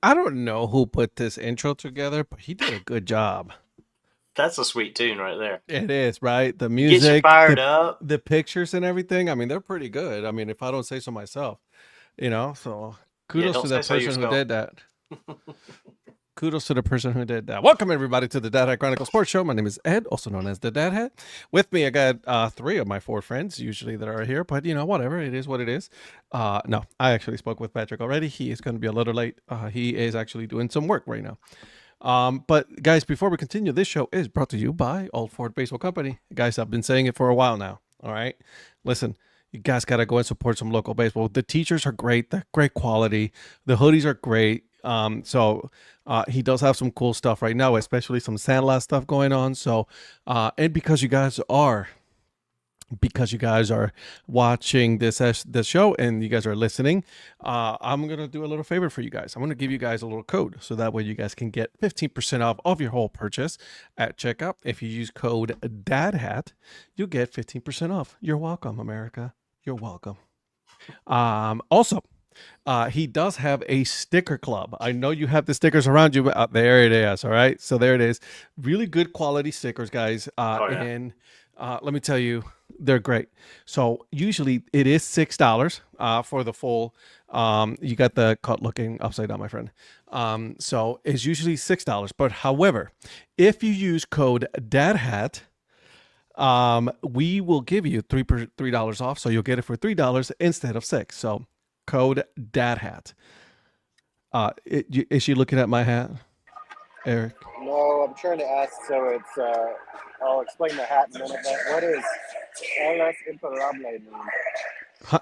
I don't know who put this intro together, but he did a good job. That's a sweet tune right there. It is, right? The It gets you music, fired the up. the pictures and everything. I mean, they're pretty good. I mean, if I don't say so myself, so Yeah, kudos don't to say that so person who yourself. did that. Kudos to the person who did that. Welcome everybody to the Dad Hat Chronicle Sports Show. My name is Ed, also known as the Dad Hat. With me, I got three of my four friends usually that are here, but whatever. It is what it is. No, I actually spoke with Patrick already. He is going to be a little late. He is actually doing some work right now. But guys, before we continue, this show is brought to you by Old Ford Baseball Company. Guys, I've been saying it for a while now. All right, listen, you guys got to go and support some local baseball. The teachers are great. They're great quality. The hoodies are great. He does have some cool stuff right now, especially some Sandlot stuff going on. So, and because you guys are watching this show and you guys are listening, I'm gonna do a little favor for you guys. I'm gonna give you guys a little code so that way you guys can get 15% off of your whole purchase at checkout. If you use code DADHAT, you'll get 15% off. You're welcome, America. You're welcome. Also, he does have a sticker club. I know you have the stickers around you, but there it is. All right, so there it is. Really good quality stickers, guys. Oh yeah. And let me tell you, they're great. So usually it is $6 for the full. You got the cut looking upside down, my friend. So it's usually $6. But however, if you use code DADHAT, we will give you $3 off. So you'll get it for $3 instead of $6. So code Dad Hat. Is she looking at my hat, Eric? No, I'm trying to ask. So it's. I'll explain the hat in a minute. But what is LS Imparable mean?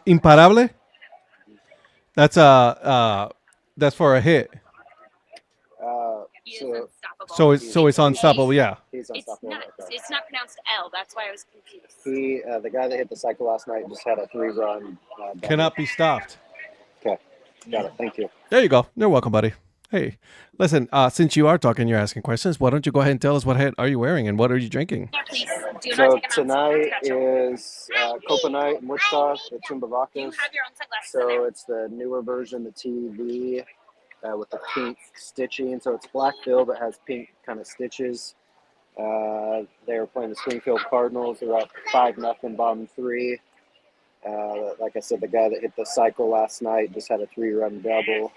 Imparable? That's that's for a hit. So it's unstoppable. Yeah. He's unstoppable. It's not. Okay. It's not pronounced L. That's why I was confused. He, the guy that hit the cycle last night, just had a 3-run. Cannot be stopped. Okay, got it. Thank you. There you go. You're welcome, buddy. Hey, listen. Since you are talking, you're asking questions. Why don't you go ahead and tell us what hat are you wearing and what are you drinking? Yeah, please. Do not So take tonight is Copa Night in Wichita, the Tumba You Vodkas. have your own sunglasses. So it's the newer version, the TV, with the pink stitching. So it's black bill but has pink kind of stitches. They were playing the Springfield Cardinals. They're up 5-0, bottom 3. Like I said, the guy that hit the cycle last night just had a 3-run double.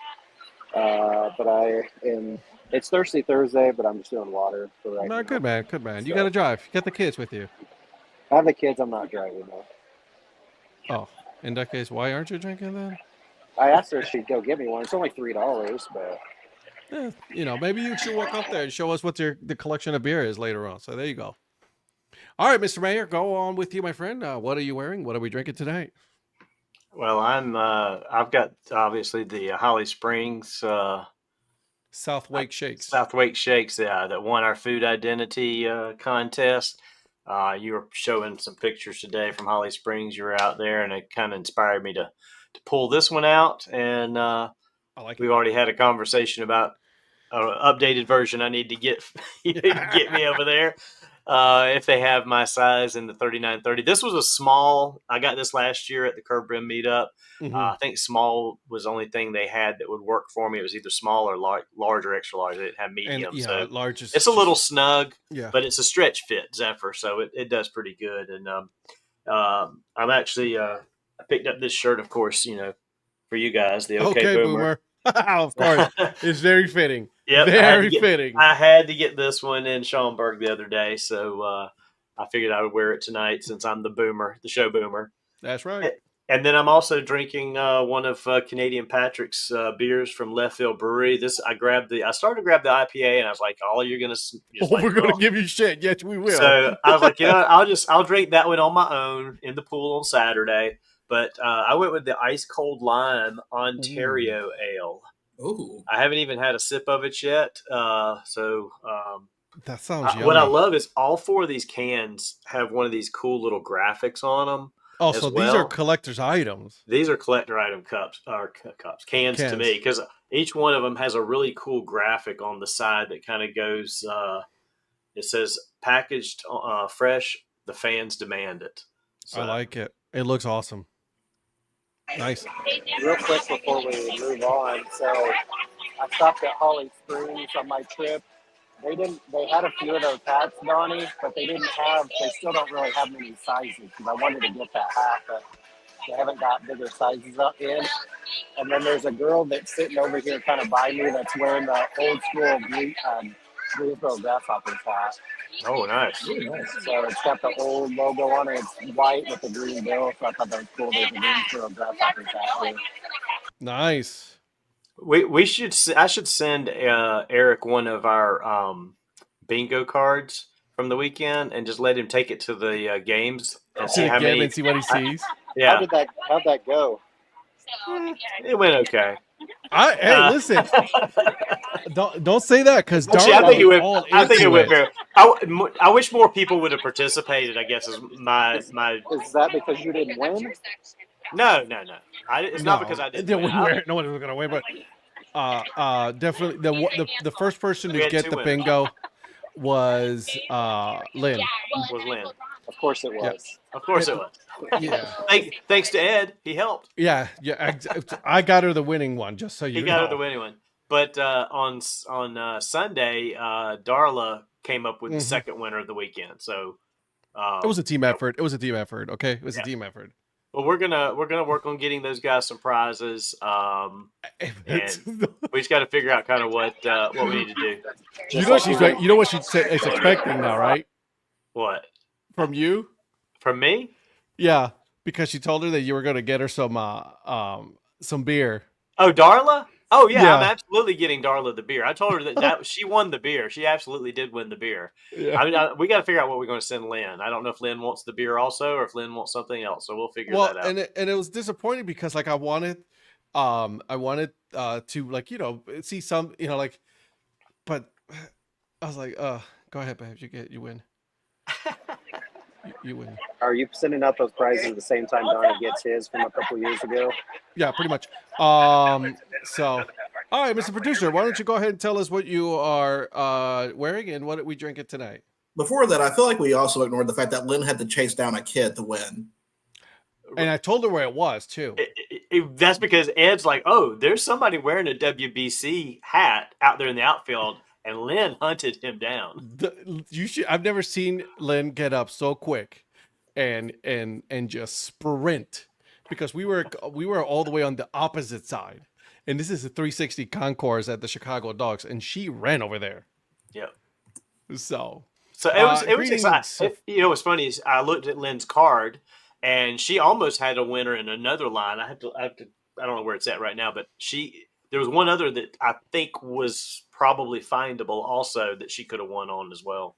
It's Thirsty Thursday, but I'm just doing water for right now. Good man. Good man. You So- got to drive. You got the kids with you. I have the kids. I'm not driving though. Oh, in that case, why aren't you drinking then? I asked her if she'd go get me one. It's only $3, but Maybe you should walk up there and show us what the collection of beer is later on. So there you go. All right, Mr. Mayor, go on with you, my friend. What are you wearing? What are we drinking tonight? Well, I've got obviously the Holly Springs South Wake Shakes. South Wake Shakes that won our food identity contest. You were showing some pictures today from Holly Springs. You were out there, and it kind of inspired me to pull this one out. And we've already had a conversation about an updated version. I need to get you to get me over there. If they have my size in the 39-30. This was a small. I got this last year at the Curb Rim meetup. Mm-hmm. I think small was the only thing they had that would work for me. It was either small or large or extra large. They didn't have medium. And, so large is it's a little snug, yeah, but it's a stretch fit Zephyr, so it does pretty good. And I'm actually I picked up this shirt, of course, for you guys, the OK Boomer. Of course. It's very fitting. Yep, very fitting. I had to get this one in Schaumburg the other day, so I figured I would wear it tonight since I'm the boomer, the show boomer. That's right. And then I'm also drinking one of Canadian Patrick's beers from Left Field Brewery. I started to grab the IPA, and I was like, "Oh, you're gonna we're gonna give you shit." Yes, we will. So I was like, I'll drink that one on my own in the pool on Saturday. But I went with the ice cold lime Ontario Ale. Ooh. I haven't even had a sip of it yet. That sounds yummy. What I love is all 4 of these cans have one of these cool little graphics on them. Oh, so these are collector's items. These are collector item cans to me, because each one of them has a really cool graphic on the side that kind of goes. It says packaged fresh. The fans demand it. So, I like it. It looks awesome. Nice. real quick before we move on, so I stopped at Holly Springs on my trip. They had a few of those hats, Donnie, but they still don't really have many sizes because I wanted to get that hat, but they haven't got bigger sizes up in. And then there's a girl that's sitting over here kind of by me that's wearing the old school Greensboro Grasshoppers hat. Oh, nice. So it's got the old logo on it. It's white with the green bill. So I thought that was cool. There's a Greensboro Grasshoppers hat too. Nice. I should send Eric one of our bingo cards from the weekend and just let him take it to the games and see how many. And see what he sees. Yeah, How'd that go? it went okay. Hey, listen. Don't say that because Actually, I think it went very. I wish more people would have participated. I guess is my. Is that because you didn't win? No. It's not because I didn't win. No one was gonna win, but definitely the first person We to had get two the winners. bingo was Lynn. Was Lynn. Of course it was. Of course it was. Yeah, Thanks to Ed, he helped. yeah. I got her the winning one, just so you He know. got her the winning one. But on Sunday, Darla came up with the second winner of the weekend. So It was a team effort. Okay, it was a team effort. Well, we're gonna work on getting those guys some prizes. And we just got to figure out kind of what we need to do. You know what she's expecting now, right? What? From you? From me? Yeah, because she told her that you were going to get her some beer. Oh, Darla? Oh yeah, Yeah. I'm absolutely getting Darla the beer. I told her that she won the beer. She absolutely did win the beer. Yeah. We got to figure out what we're going to send Lynn. I don't know if Lynn wants the beer also, or if Lynn wants something else. So we'll figure that out. And it was disappointing because like I wanted to like see some like, but I was like, go ahead, babe, you win. You win. Are you sending out those prizes at the same time Donnie gets his from a couple years ago? Yeah, pretty much. So, all right, Mr. Producer, why don't you go ahead and tell us what you are wearing and what we drinking tonight? Before that, I feel like we also ignored the fact that Lynn had to chase down a kid to win. And I told her where it was too. That's because Ed's like, oh, there's somebody wearing a WBC hat out there in the outfield, and Lynn hunted him down. I've never seen Lynn get up so quick and just sprint, because we were all the way on the opposite side, and this is a 360 concourse at the Chicago Dogs, and she ran over there. Yep. So it was exciting. What's funny is I looked at Lynn's card, and she almost had a winner in another line. I don't know where it's at right now, but there was one other that I think was probably findable also that she could have won on as well.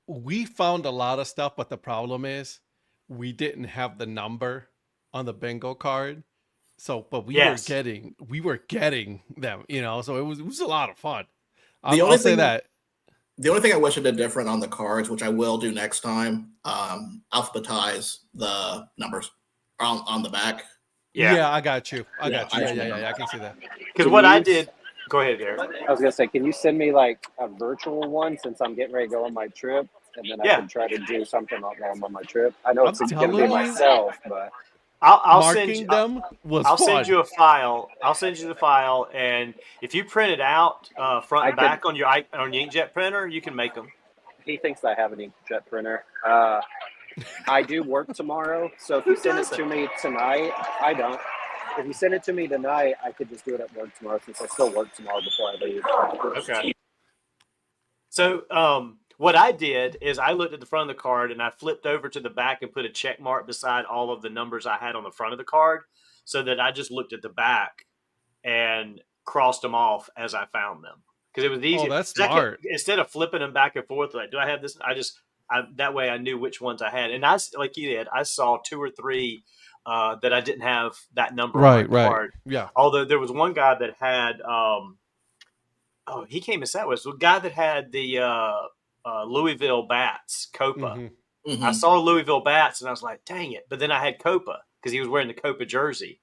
We found a lot of stuff, but the problem is we didn't have the number on the bingo card. So, but we were getting them, so it was a lot of fun. I'll say that. The only thing I wish I did different on the cards, which I will do next time, alphabetize the numbers on the back. Yeah, I got you. Yeah, I can see that. Because what I did, go ahead, Derek. I was gonna say, can you send me like a virtual one since I'm getting ready to go on my trip, and then I can try to do something while I'm on my trip. I know it's gonna be myself, but I'll marking them was I'll fun. send you a file. I'll send you the file, and if you print it out front and back on your inkjet printer, you can make them. He thinks I have an inkjet printer. I do work tomorrow, so if you send it to me tonight, I don't. If you send it to me tonight, I could just do it at work tomorrow since I still work tomorrow before I leave. Okay. So what I did is I looked at the front of the card and I flipped over to the back and put a check mark beside all of the numbers I had on the front of the card, so that I just looked at the back and crossed them off as I found them, because it was easy. Oh, that's smart. Instead of flipping them back and forth, like, do I have this? That way I knew which ones I had. And like you did, I saw 2 or 3 that I didn't have that number on my card. Yeah. Although there was one guy that had, he came and sat with us. The guy that had the Louisville Bats, Copa. Mm-hmm. Mm-hmm. I saw Louisville Bats and I was like, dang it. But then I had Copa because he was wearing the Copa jersey.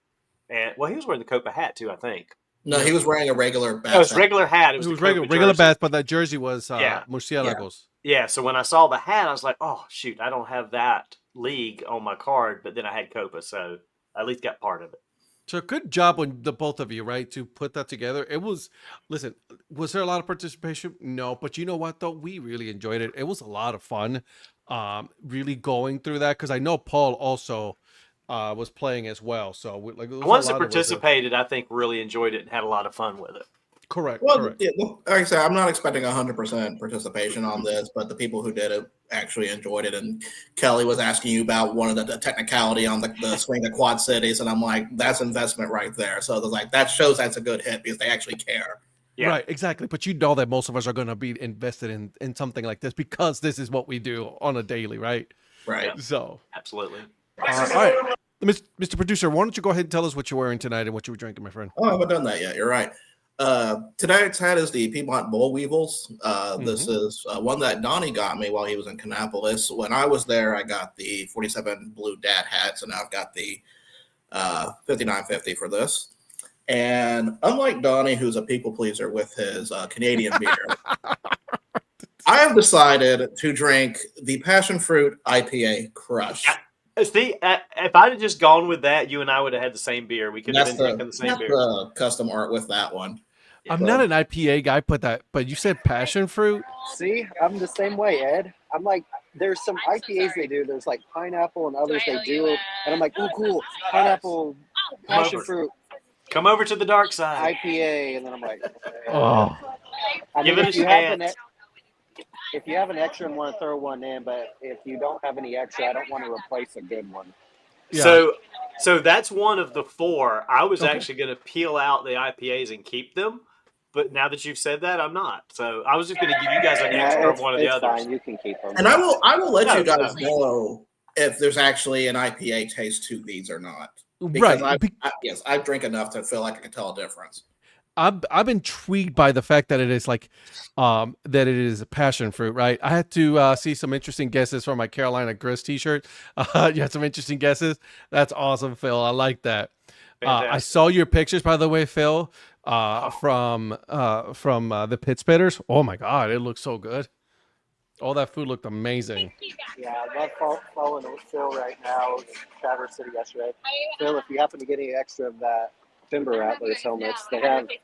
And he was wearing the Copa hat too, I think. No, he was wearing a regular bat. No, it's regular hat. It was regular bats, but that jersey was Murciélagos. Yeah, so when I saw the hat, I was like, oh, shoot, I don't have that league on my card, but then I had Copa, so I at least got part of it. So good job on the both of you, right, to put that together. It was, listen, was there a lot of participation? No, but you know what though, we really enjoyed it. It was a lot of fun, really going through that because I know Paul also was playing as well. So like, The ones that participated, I think, really enjoyed it and had a lot of fun with it. Correct. Well, correct. yeah, like I said, I'm not expecting 100% participation on this, but the people who did it actually enjoyed it. And Kelly was asking you about one of the technicality on the swing of Quad Cities, and I'm like, that's investment right there. So there's like that shows that's a good hit because they actually care. Yeah. Right, exactly. But you know that most of us are going to be invested in something like this because this is what we do on a daily, right? Right. Yeah. So Absolutely. all right, Mr. Producer, why don't you go ahead and tell us what you're wearing tonight and what you were drinking, my friend? Oh, I haven't done that yet. You're right. Tonight's hat is the Piedmont Bull Weevils. This is one that Donnie got me while he was in Kannapolis. When I was there, I got the 47 blue Dad Hat, so now I've got the 5950 for this. And unlike Donnie, who's a people pleaser with his Canadian beer, I have decided to drink the Passion Fruit IPA Crush. See, if I'd have just gone with that, you and I would have had the same beer. We could have been drinking the same beer. The custom art with that one. I'm not an IPA guy, but you said passion fruit. See, I'm the same way, Ed. I'm like, there's some IPAs they do. There's like pineapple and others they do, and I'm like, oh, cool, pineapple, passion fruit. Come over to the dark side. IPA, and then I'm like, Oh, I Give mean, it a chance. If you have an extra and want to throw one in, but if you don't have any extra, I don't want to replace a good one. yeah. So that's one of the four. I was actually going to peel out the IPAs and keep them, but now that you've said that, I'm not. So I was just going to give you guys an extra of one of the others. Fine. You can keep them. And I will let you guys know if there's actually an IPA taste to these or not. Because Right. I drink enough to feel like I can tell a difference. I'm intrigued by the fact that it is like that it is a passion fruit, right? I had to see some interesting guesses for my Carolina Grist t-shirt. You had some interesting guesses. That's awesome, Phil. I like that. I saw your pictures, by the way, Phil, from the Pit Spitters. Oh my God, it looks so good. All that food looked amazing. Yeah, I love following Phil right now. Traverse City yesterday. Phil, if you happen to get any extra of that Timber Rattlers helmets,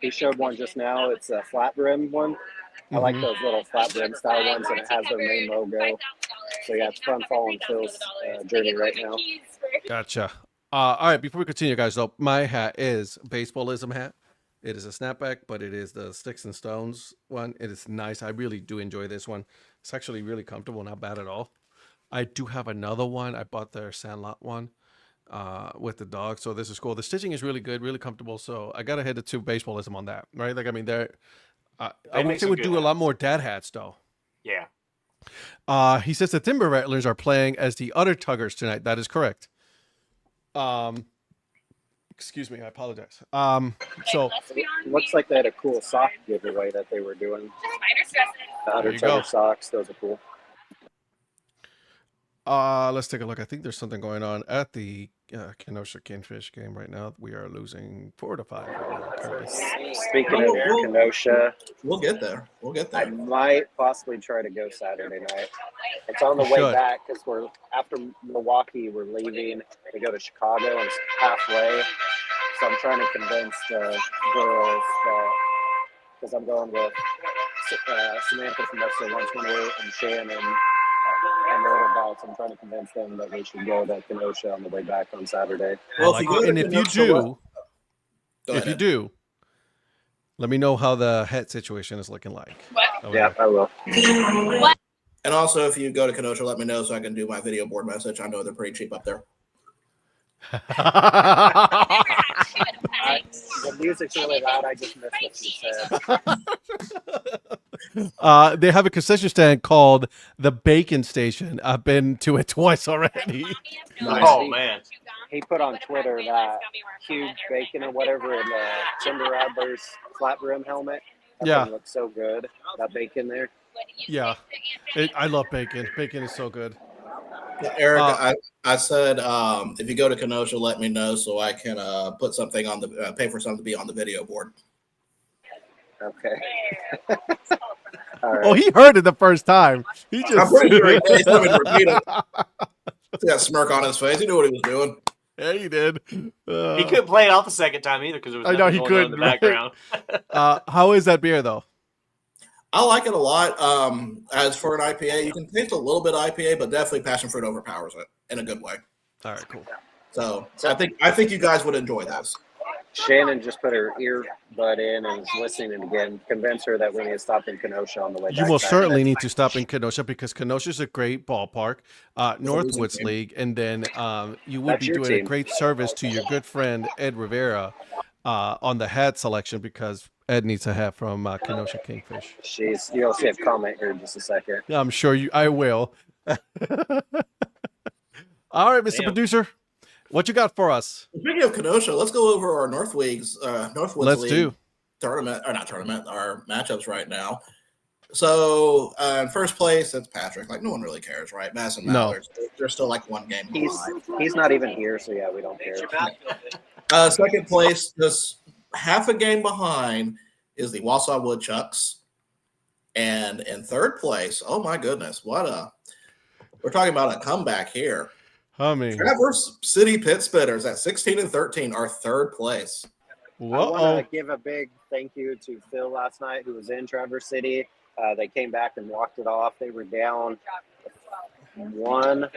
he showed one just now. It's a flat brim one. I like those little flat brim style ones, and it has their main logo. So yeah, it's fun following Phil's journey right now. Gotcha. All right, before we continue, guys, though, my hat is baseballism hat. It is a snapback, but it is the Sticks and Stones one. It is nice. I really do enjoy this one. It's actually really comfortable, not bad at all. I do have another one. I bought their Sandlot one with the dog, so this is cool. The stitching is really good, really comfortable. So I gotta head to baseballism on that, right? Like, I mean, they're I wish they would do a lot more dad hats, though. Yeah. He says the Timber Rattlers are playing as the Udder Tuggers tonight. That is correct. Excuse me, I apologize. So looks like they had a cool sock giveaway that they were doing. The Udder Tugger socks, those are cool. Let's take a look. I think there's something going on at the Kenosha Kingfish game right now. We are losing 4-5 right now. Speaking of Kenosha, we'll get there. I might possibly try to go Saturday night. It's on the way back because we're after Milwaukee. We're leaving to go to Chicago, and it's halfway. So I'm trying to convince the girls because I'm going with Samantha from Western 128 and Shannon. And the little dogs, I'm trying to convince them that we should go to Kenosha on the way back on Saturday. Well, if you do, let me know how the hat situation is looking like. Yeah, I will. And also, if you go to Kenosha, let me know so I can do my video board message. I know they're pretty cheap up there. The music's really loud. I just missed what you said. They have a concession stand called the Bacon Station. I've been to it twice already. Nice. Oh, man. He put on Twitter that huge bacon or whatever in the Timber Rattlers flat brim helmet. That thing looks so good. That bacon there. Yeah. I love bacon. Bacon is so good. Eric, I said if you go to Kenosha, let me know so I can put something on the pay for something to be on the video board. Okay. All right. Oh, he heard it the first time. He just. I'm pretty sure he told me to repeat it. See that smirk on his face. He knew what he was doing. Yeah, he did. He couldn't play it off the second time either because there was I know, nothing he going on in the couldn't, right? background. How is that beer though? I like it a lot. As for an IPA, you can taste a little bit of IPA, but definitely passion fruit overpowers it in a good way. All right, cool. So I think you guys would enjoy this. Shannon just put her earbud in and is listening again. Convince her that we need to stop in Kenosha on the way back. You most certainly need to stop in Kenosha because Kenosha's a great ballpark, Northwoods team. League, and then you would That's be your doing a team. great service to your good friend Ed Rivera on the hat selection because Ed needs a hat from Kenosha Kingfish. You'll see a comment here in just a second. Yeah, I'm sure I will. All right, Mr. Damn. Producer, what you got for us? Speaking of Kenosha, let's go over our Northwoods Let's League do. our matchups right now. So in first place, it's Patrick. Like no one really cares, right? Madison No. Mallards. They're still like one game behind. He's not even here, so yeah, we don't care. Second place, just half a game behind, is the Wausau Woodchucks. And in third place, oh my goodness, we're talking about a comeback here. Traverse City Pit Spitters at 16-13 are third place. I want to give a big thank you to Phil last night, who was in Traverse City. They came back and walked it off. They were down 1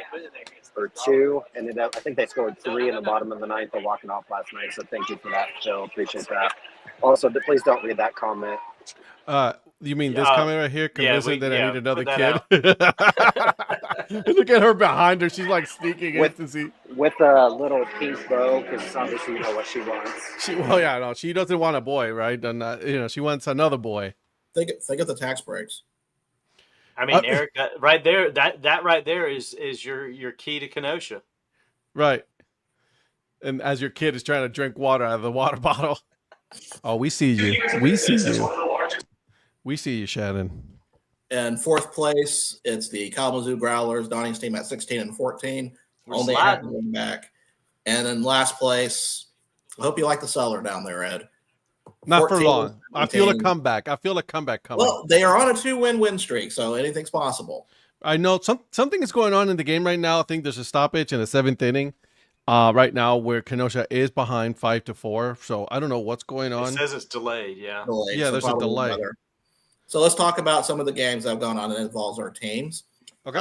or 2, and I think they scored 3 in the bottom of the ninth. They walking off last night, so thank you for that, Phil. Appreciate that. Also, please don't read that comment. You mean this comment right here? Convincing that I need another put kid. Look at her behind her. She's like sneaking in to see. With a little pink bow, because obviously you know what she wants. She doesn't want a boy, right? And she wants another boy. Think of the tax breaks. I mean, Eric, right there, that right there is your key to Kenosha. Right. And as your kid is trying to drink water out of the water bottle. Oh, we see you. We see you. We see you, Shannon. And fourth place, it's the Kalamazoo Growlers, Donnie's team at 16-14. We're Only sliding. half a game back. And in last place, I hope you like the cellar down there, Ed. Not for 14, long. I feel a 17. comeback. I feel a comeback coming. Well, they are on a 2-win streak, so anything's possible. I know something is going on in the game right now. I think there's a stoppage in the 7th inning right now where Kenosha is behind 5-4. So I don't know what's going on. It says it's delayed, yeah. Yeah, there's a probably delay. weather. So let's talk about some of the games that have gone on that involves our teams. Okay.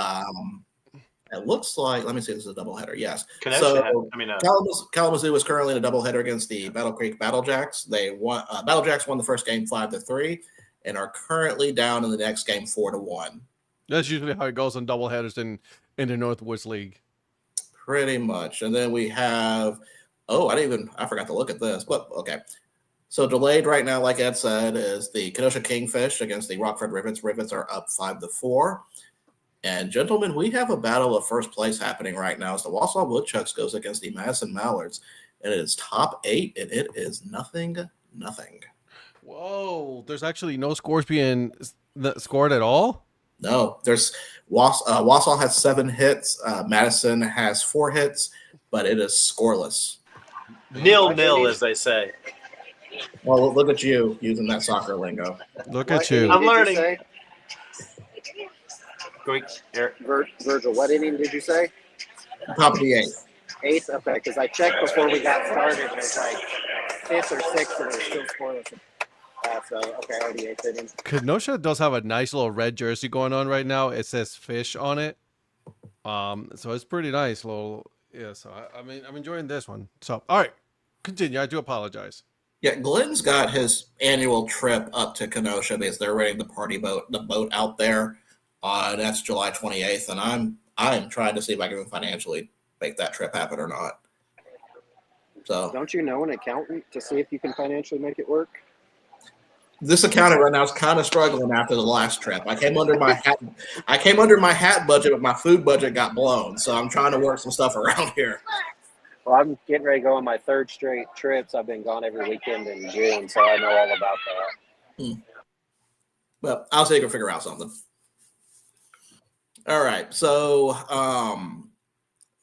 It looks like, let me see, this is a doubleheader. Yes. Kenosha Kalamazoo is currently in a doubleheader against the Battle Creek Battlejacks. They won. Battlejacks won the first game 5-3, and are currently down in the next game 4-1. That's usually how it goes on doubleheaders in the Northwoods League. Pretty much. And then we have, I forgot to look at this, but okay. So delayed right now, like Ed said, is the Kenosha Kingfish against the Rockford Rivets. Rivets are up 5-4. And gentlemen, we have a battle of first place happening right now as the Wausau Woodchucks goes against the Madison Mallards. And it is top 8, and it is nothing. Whoa, there's actually no scores being scored at all? No, there's Wausau has 7 hits. Madison has 4 hits, but it is scoreless. 0-0, as they say. Well, look at you using that soccer lingo. Look at you. I'm learning. Virgil, what inning did you say? Top of the 8th. 8th? Okay, because I checked before we got started, and it was like 5th or 6th, and it was still scoreless. So, okay, already 8th inning. Kenosha does have a nice little red jersey going on right now. It says fish on it. So it's pretty nice. So I'm enjoying this one. So, all right, continue. I do apologize. Yeah, Glenn's got his annual trip up to Kenosha because they're renting the boat out there. That's July 28th, and I'm trying to see if I can financially make that trip happen or not. So, don't you know an accountant to see if you can financially make it work? This accountant right now is kind of struggling after the last trip. I came under my hat budget, but my food budget got blown. So I'm trying to work some stuff around here. Well, I'm getting ready to go on my 3rd straight trips. I've been gone every weekend in June, so I know all about that. But I'll see if I can figure out something. All right. So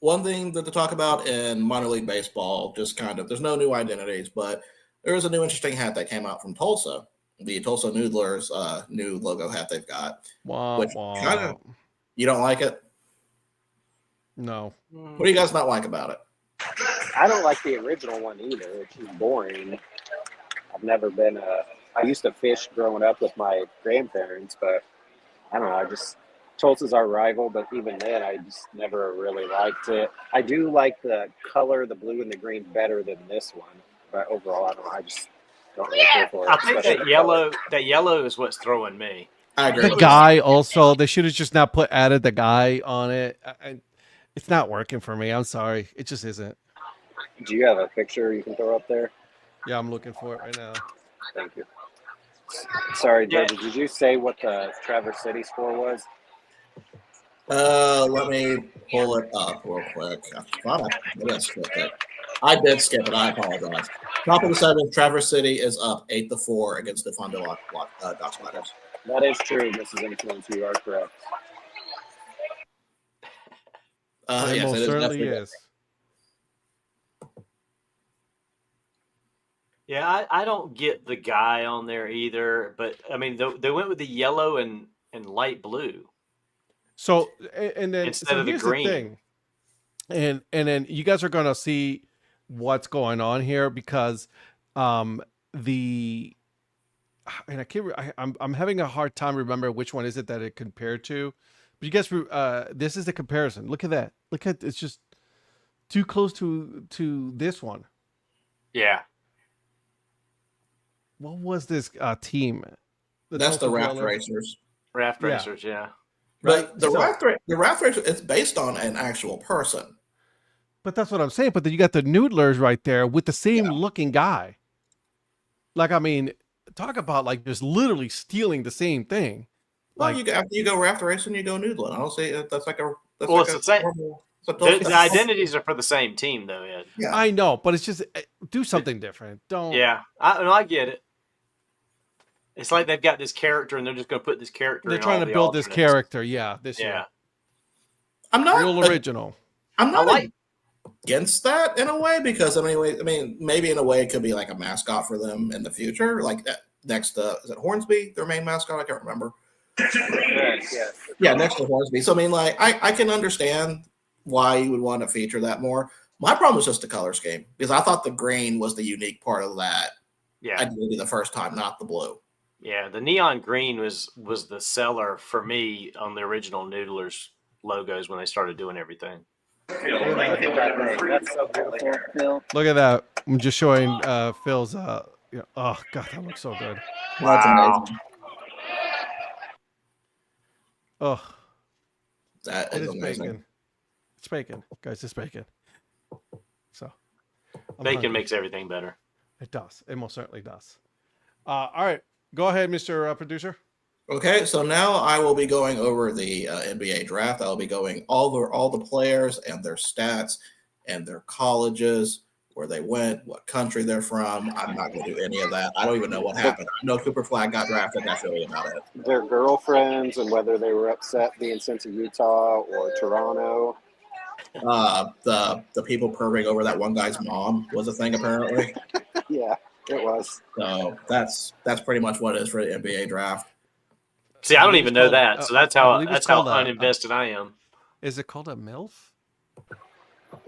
one thing to talk about in minor league baseball, just kind of, there's no new identities, but there is a new interesting hat that came out from Tulsa. The Tulsa Noodlers new logo hat they've got. Wow. You don't like it? No. What do you guys not like about it? I don't like the original one either. It's just boring. I've never been I used to fish growing up with my grandparents, but I don't know. Tulsa's our rival, but even then, I just never really liked it. I do like the color, the blue and the green, better than this one. But overall, I don't know. I just don't really care for it. I think especially that the color. yellow is what's throwing me. I agree. The with guy also, they should have just not added the guy on it. It's not working for me. I'm sorry. It just isn't. Do you have a picture you can throw up there? Yeah, I'm looking for it right now. Thank you. Sorry, Yeah. Virgil, did you say what the Traverse City score was? Let me pull it up real quick. Maybe I skipped it. I did skip it. I apologize. Top of the seventh, Traverse City is up 8-4 against the Fondo Dock Spiders. That is true, Mrs. Influence. You are correct. It Yes, most it is certainly definitely is. Yeah, I don't get the guy on there either. But I mean, they went with the yellow and light blue So, and then instead so of the here's green. the thing, and then you guys are gonna see what's going on here because the and I can't I'm having a hard time remember which one is it that it compared to, but you guys this is the comparison. Look at that. Look at it's just too close to this one. Yeah. What was this team? That's the Tulsa Raft Dwellers? Racers. Raft Yeah. racers, yeah. But Right. the So- Raft Racer, it's based on an actual person. But that's what I'm saying. But then you got the Noodlers right there with the same Yeah. looking guy. Like, I mean, talk about like just literally stealing the same thing. Well, Like, after you go Raft Racing, you go Noodling. I don't see that's like a that's Well, like it's a the same. normal- it's a The that's- identities are for the same team, though, Ed. Yeah. I know, but it's just do something different. Don't. Yeah, I get it. It's like they've got this character, and they're just going to put this character. They're in trying all to the build this alternates. character. Yeah, this Yeah, year. I'm not Real original. I'm I not like. against that in a way because I mean maybe in a way it could be like a mascot for them in the future, like that next to is it Hornsby, their main mascot? I can't remember. Yes. Yeah, next to Hornsby. So I mean, like I can understand why you would want to feature that more. My problem was just the color scheme because I thought the green was the unique part of that. Yeah, Identity the first time, not the blue. yeah. The neon green was the seller for me on the original Noodlers logos when they started doing everything. That's so beautiful, Phil. Look at that. I'm just showing Phil's. Oh God, that looks so good. That's Wow. amazing. Oh, That it is is amazing. bacon. It's bacon, guys. It's bacon. So, I'm Bacon hungry. makes everything better. It does. It most certainly does. All right, go ahead, Mr. Producer. Okay, so now I will be going over the NBA draft. I'll be going all the players and their stats and their colleges, where they went, what country they're from. I'm not going to do any of that. I don't even know what happened. I know Cooper Flag got drafted. That's really about it. Their girlfriends and whether they were upset being sent to Utah or Toronto. The people purring over that one guy's mom was a thing apparently. Yeah, it was. So that's pretty much what it is for the NBA draft. See, I don't even know that, so that's I how believe it's that's how called uninvested I am. Is it called a MILF?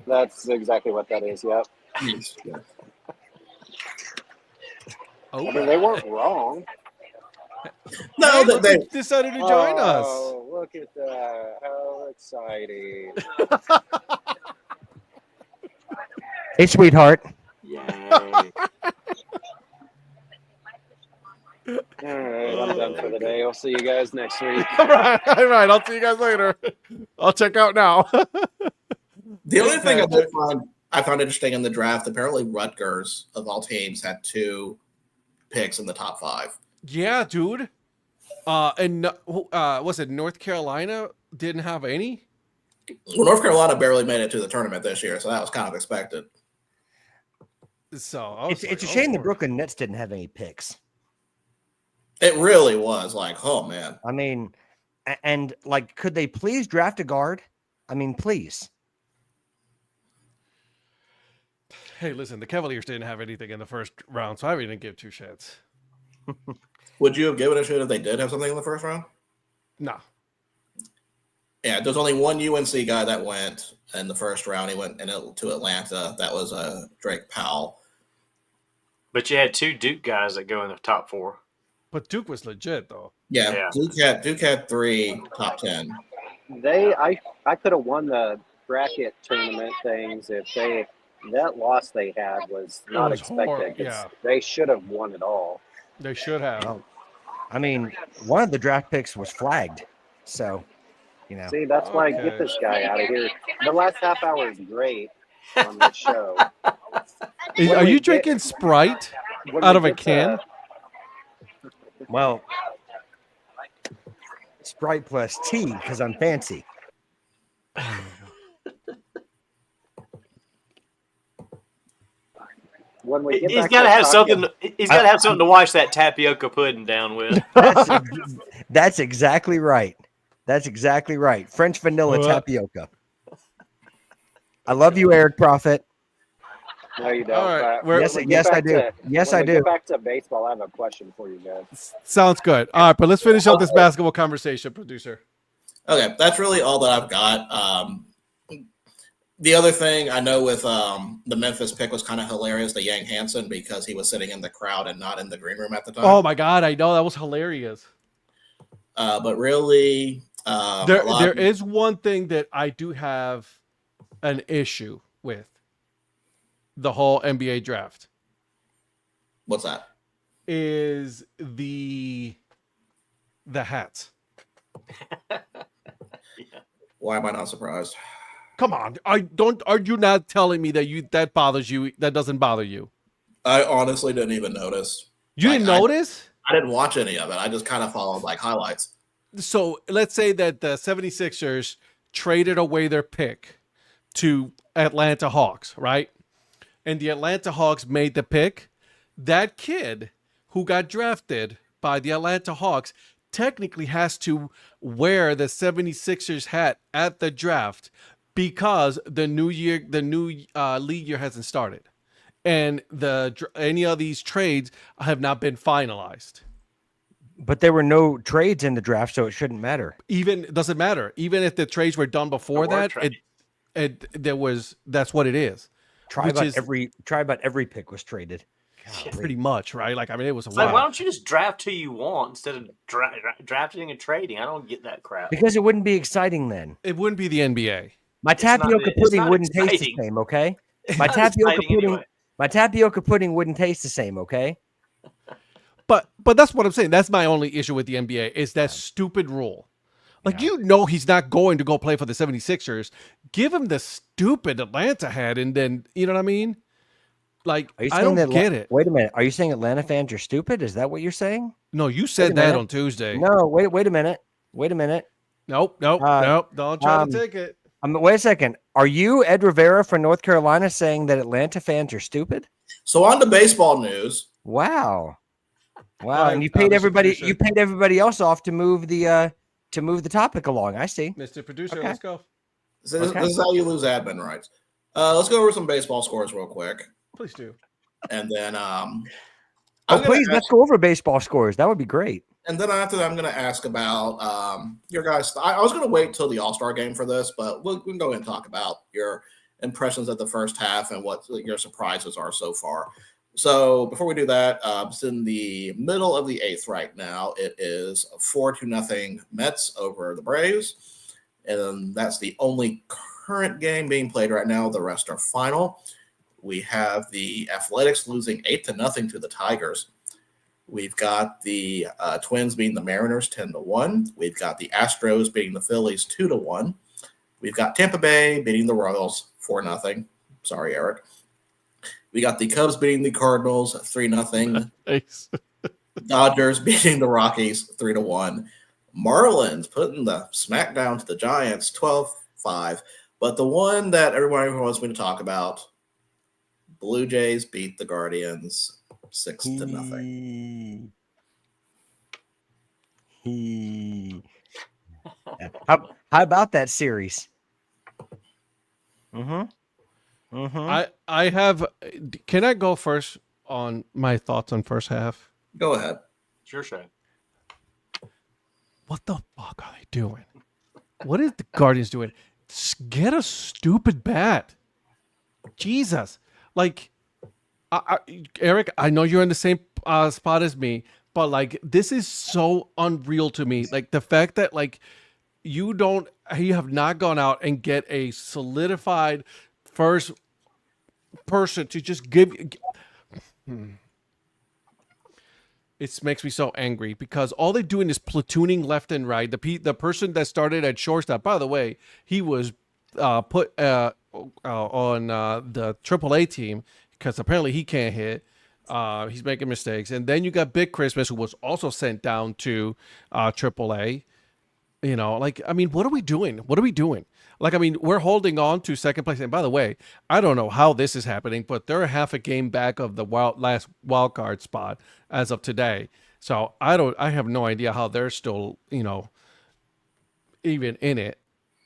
That's exactly what that is. Yep. Yes. Oh, I mean, they weren't wrong. No, Hey, they decided to join us. Oh, look at that! How exciting! Hey, sweetheart. Yay! All right, I'm done for the day. I'll see you guys next week. All right. I'll see you guys later. I'll check out now. The only thing I found interesting in the draft, apparently Rutgers of all teams had 2 picks in the top 5. Yeah, dude. And was it North Carolina didn't have any? Well, North Carolina barely made it to the tournament this year, so that was kind of expected. So I was It's a like, shame the Lord. Brooklyn Nets didn't have any picks. It really was like, oh man. I mean, and like, could they please draft a guard? I mean, please. Hey, listen, the Cavaliers didn't have anything in the first round, so I didn't give 2 shits. Would you have given a shit if they did have something in the first round? No. Yeah, there's only one UNC guy that went in the first round. He went to Atlanta. That was Drake Powell. But you had 2 Duke guys that go in the top 4. But Duke was legit though. Yeah. Duke had 3 top 10. I could have won the bracket tournament things if that loss they had was not was expected. yeah. They should have won it all. They should have. Well, I mean, one of the draft picks was flagged, so you know. See, that's why I Okay. get this guy out of here. The last half hour is great on the show. Are you drinking Sprite When out we of a get to- can? Well, Sprite plus tea because I'm fancy. when we get He's back got to have talking- something. He's got to have something to wash that tapioca pudding down with. That's exactly right. That's exactly right. French vanilla What? tapioca. I love you, Eric Prophet. No, you don't. All right, But we're- when Yes, we get yes, I back do. to- Yes, when I we do. Get back to baseball. I have a question for you guys. Sounds good. All right, but let's finish up this basketball conversation, producer. Okay, that's really all that I've got. The other thing I know with the Memphis pick was kind of hilarious, the Yang Hansen, because he was sitting in the crowd and not in the green room at the time. Oh my God, I know that was hilarious. But really, There is one thing that I do have an issue with the whole NBA draft What's that? is the hats. Why am I not surprised? Come on, are you not telling me that bothers you? That doesn't bother you? I honestly didn't even notice. You didn't notice? I didn't watch any of it. I just kind of followed like highlights. So let's say that the 76ers traded away their pick to Atlanta Hawks, right? And the Atlanta Hawks made the pick. That kid who got drafted by the Atlanta Hawks technically has to wear the 76ers hat at the draft because the new league year hasn't started. And any of these trades have not been finalized. But there were no trades in the draft, so it shouldn't matter. Even it doesn't matter. Even if the trades were done before There were that, trades. that's what it is. Try Which about is- every pick was traded. Pretty much, right? Like, I mean, it was a It's like, why while. don't you just draft who you want instead of drafting and trading? I don't get that crap. Because it wouldn't be exciting then. It wouldn't be the NBA. My It's not- tapioca it's pudding not wouldn't taste the exciting. same, okay? It's My not tapioca exciting pudding anyway. my tapioca pudding wouldn't taste the same, okay? But that's what I'm saying. That's my only issue with the NBA is that stupid rule. Like, Yeah. you know he's not going to go play for the 76ers. Give him the stupid Atlanta hat and then, you know what I mean? Like, Are you I saying don't that get it. Wait a minute. Are you saying Atlanta fans are stupid? Is that what you're saying? No, you Wait said a that minute. on Tuesday. No, wait a minute. Wait a minute. Nope. Don't try to take it. Wait a second. Are you Ed Rivera from North Carolina saying that Atlanta fans are stupid? So on to baseball news. Wow. Wow. Right, And you paid Mr. everybody Producer. you paid everybody else off to move the topic along. I see. Mr. Producer, Okay. let's go. This Okay. this is how you lose admin rights. Let's go over some baseball scores real quick, Please do. and then Oh, I'm gonna please, ask- let's go over baseball scores. That would be great. And then after that, I'm going to ask about your guys. I was going to wait till the All-Star game for this, but we can go ahead and talk about your impressions of the first half and what your surprises are so far. So before we do that, it's in the middle of the eighth right now. It is 4-0 Mets over the Braves. And that's the only current game being played right now. The rest are final. We have the Athletics losing 8-0 to the Tigers. We've got the Twins beating the Mariners 10-1. We've got the Astros beating the Phillies 2-1. We've got Tampa Bay beating the Royals 4-0. Sorry, Eric. We got the Cubs beating the Cardinals 3-0. Thanks. Dodgers beating the Rockies 3-1. Marlins putting the smackdown to the Giants 12-5. But the one that everybody wants me to talk about, Blue Jays beat the Guardians 6-0. How about that series? Mm-hmm. I have. Can I go first on my thoughts on first half? Go ahead. Sure, Shane. What the fuck are they doing? What is the Guardians doing? Get a stupid bat. Jesus. Like, Eric, I know you're in the same spot as me, but like, this is so unreal to me. Like the fact that like you have not gone out and get a solidified first person to just give. It makes me so angry because all they're doing is platooning left and right. The person that started at shortstop, by the way, he was put on the AAA team because apparently he can't hit. He's making mistakes. And then you got Big Christmas, who was also sent down to AAA. You know, like, I mean, what are we doing? What are we doing? Like, I mean, we're holding on to second place. And by the way, I don't know how this is happening, but they're half a game back of the last wild card spot as of today. So I have no idea how they're still, you know, even in it,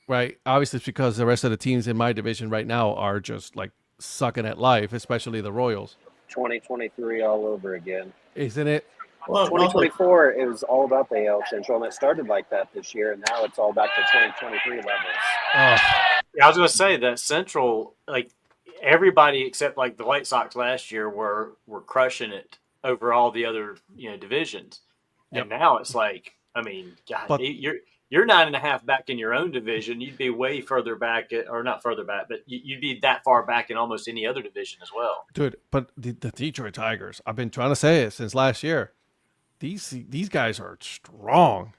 right? Obviously, it's because the rest of the teams in my division right now are just like sucking at life, especially the Royals. 2023 all over again. Isn't it? Well, 2024, it was all about the AL Central, and it started like that this year, and now it's all back to 2023 levels. Yeah, I was going to say that Central, like everybody except like the White Sox last year were crushing it over all the other divisions, and now it's like, I mean, God, But- you're 9.5 back in your own division. You'd be way further back, or not further back, but you'd be that far back in almost any other division as well. Dude, but the Detroit Tigers, I've been trying to say it since last year. These guys are strong.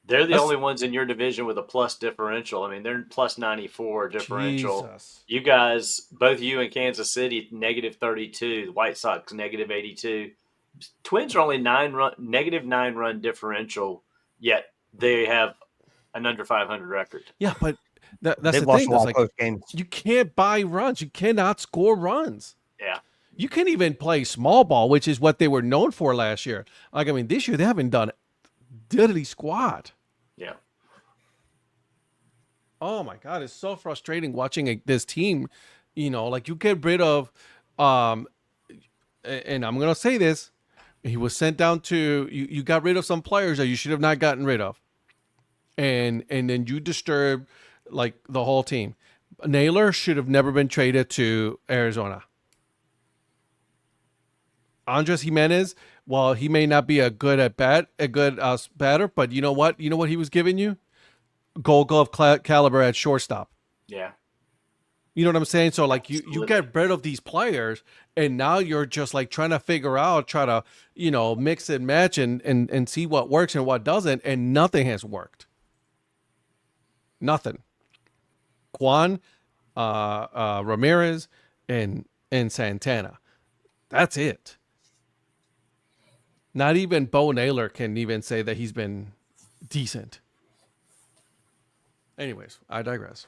They're the only ones in your division with a plus differential. I mean, they're plus 94 differential. Jesus. You guys, both you and Kansas City, negative 32. The White Sox, negative 82. Twins are only negative 9 run differential, yet they have an under 500 record. Yeah, but that's They've the lost thing. a lot It's of like, close games. you can't buy runs. You cannot score runs. Yeah. You can't even play small ball, which is what they were known for last year. Like, I mean, this year they haven't done diddly squat. Yeah. Oh my God, it's so frustrating watching this team. You know, like you get rid of, and I'm gonna say this, he was sent down to you. Got rid of some players that you should have not gotten rid of, and then you disturb like the whole team. Naylor should have never been traded to Arizona. Andres Jimenez, while he may not be a good batter, but you know what? You know what he was giving you? Gold Glove caliber at shortstop. Yeah. You know what I'm saying? So like you get rid of these players, and now you're just like trying to try to mix and match and see what works and what doesn't, and nothing has worked. Nothing. Juan, Ramirez, and Santana. That's it. Not even Bo Naylor can even say that he's been decent. Anyways, I digress.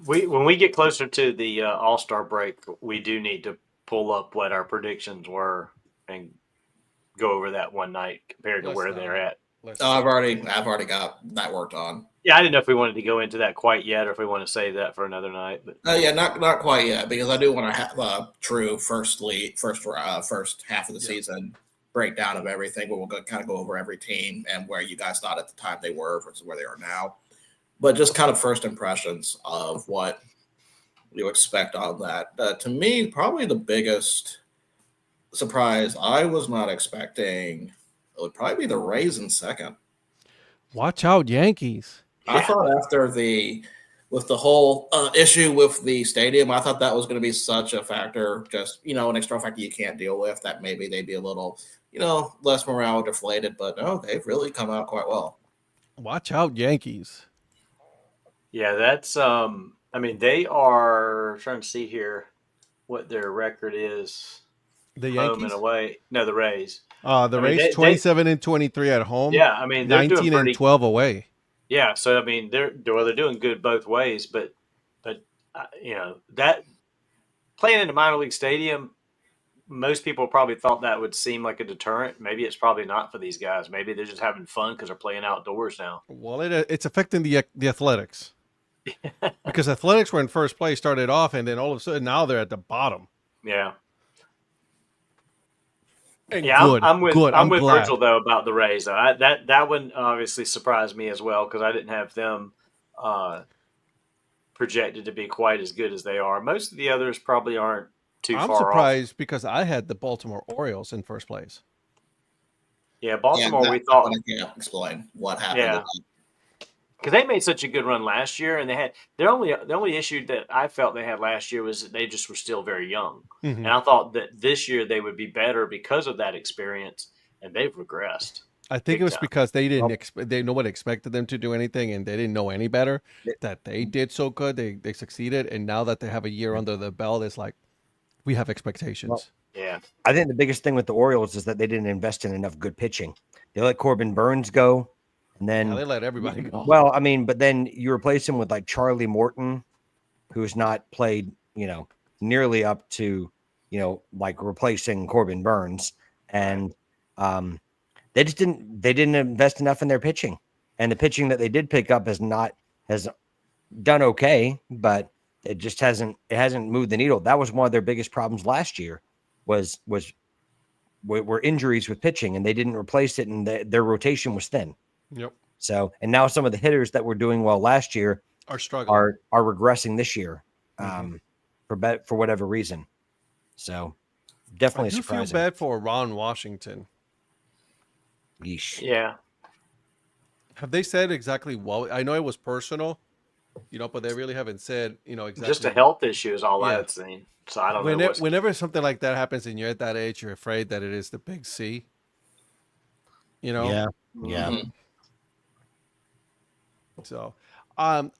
When we get closer to the All-Star break, we do need to pull up what our predictions were and go over that one night compared to where they're at. I've already got that worked on. Yeah, I didn't know if we wanted to go into that quite yet, or if we want to save that for another night. But Yeah, not quite yet, because I do want to have a true first half of the season breakdown of everything, where we'll kind of go over every team and where you guys thought at the time they were versus where they are now. But just kind of first impressions of what you expect on that. To me, probably the biggest surprise I was not expecting would probably be the Rays in second. Watch out, Yankees. I thought after with the whole issue with the stadium, I thought that was going to be such a factor, just, an external factor you can't deal with, that maybe they'd be a little, less morale deflated. But no, they've really come out quite well. Watch out, Yankees. yeah, that's they are trying to see here what their record is. The Home Yankees? and away. No, the Rays. The Rays 27-23 at home. Yeah, I mean they're 19 doing and 12 away. Yeah, so I mean they're doing good both ways, but that playing in a minor league stadium, most people probably thought that would seem like a deterrent. Maybe it's probably not for these guys. Maybe they're just having fun because they're playing outdoors now. Well, it's affecting the Athletics because Athletics were in first place, started off, and then all of a sudden now they're at the bottom. Yeah. And Yeah, good, I'm with good. I'm with glad. Virgil though about the Rays. Though. That one obviously surprised me as well because I didn't have them projected to be quite as good as they are. Most of the others probably aren't too I'm far off. surprised because I had the Baltimore Orioles in first place. Yeah, Yeah, Baltimore. We that thought, one I can't explain what happened. yeah, because they made such a good run last year, and they had the only issue that I felt they had last year was that they just were still very young, Mhm. and I thought that this year they would be better because of that experience, and they've regressed. I think Big it was time. because they didn't Well- nobody expected them to do anything, and they didn't know any better. Th- That they did so good, they succeeded, and now that they have a year under the belt, it's like we have expectations. Well, Yeah, I think the biggest thing with the Orioles is that they didn't invest in enough good pitching. They let Corbin Burns go, and then Yeah, they let everybody go. well, I mean, but then you replace him with like Charlie Morton, who's not played, nearly up to, like replacing Corbin Burns, and they didn't invest enough in their pitching, and the pitching that they did pick up has done okay, but it hasn't moved the needle. That was one of their biggest problems last year, were injuries with pitching, and they didn't replace it, and their rotation was thin. Yep, So, and now some of the hitters that were doing well last year are struggling. are regressing this year, Mhm. for whatever reason. So, I definitely do feel surprising. bad for Ron Washington. Yeesh. yeah. Have they said exactly what? I know it was personal, but they really haven't said, exactly. Just a health issue is all I Yeah. had seen. So I don't know what's Whenever something like that happens and you're at that age, you're afraid that it is the big C. Yeah. Mhm. So, I'm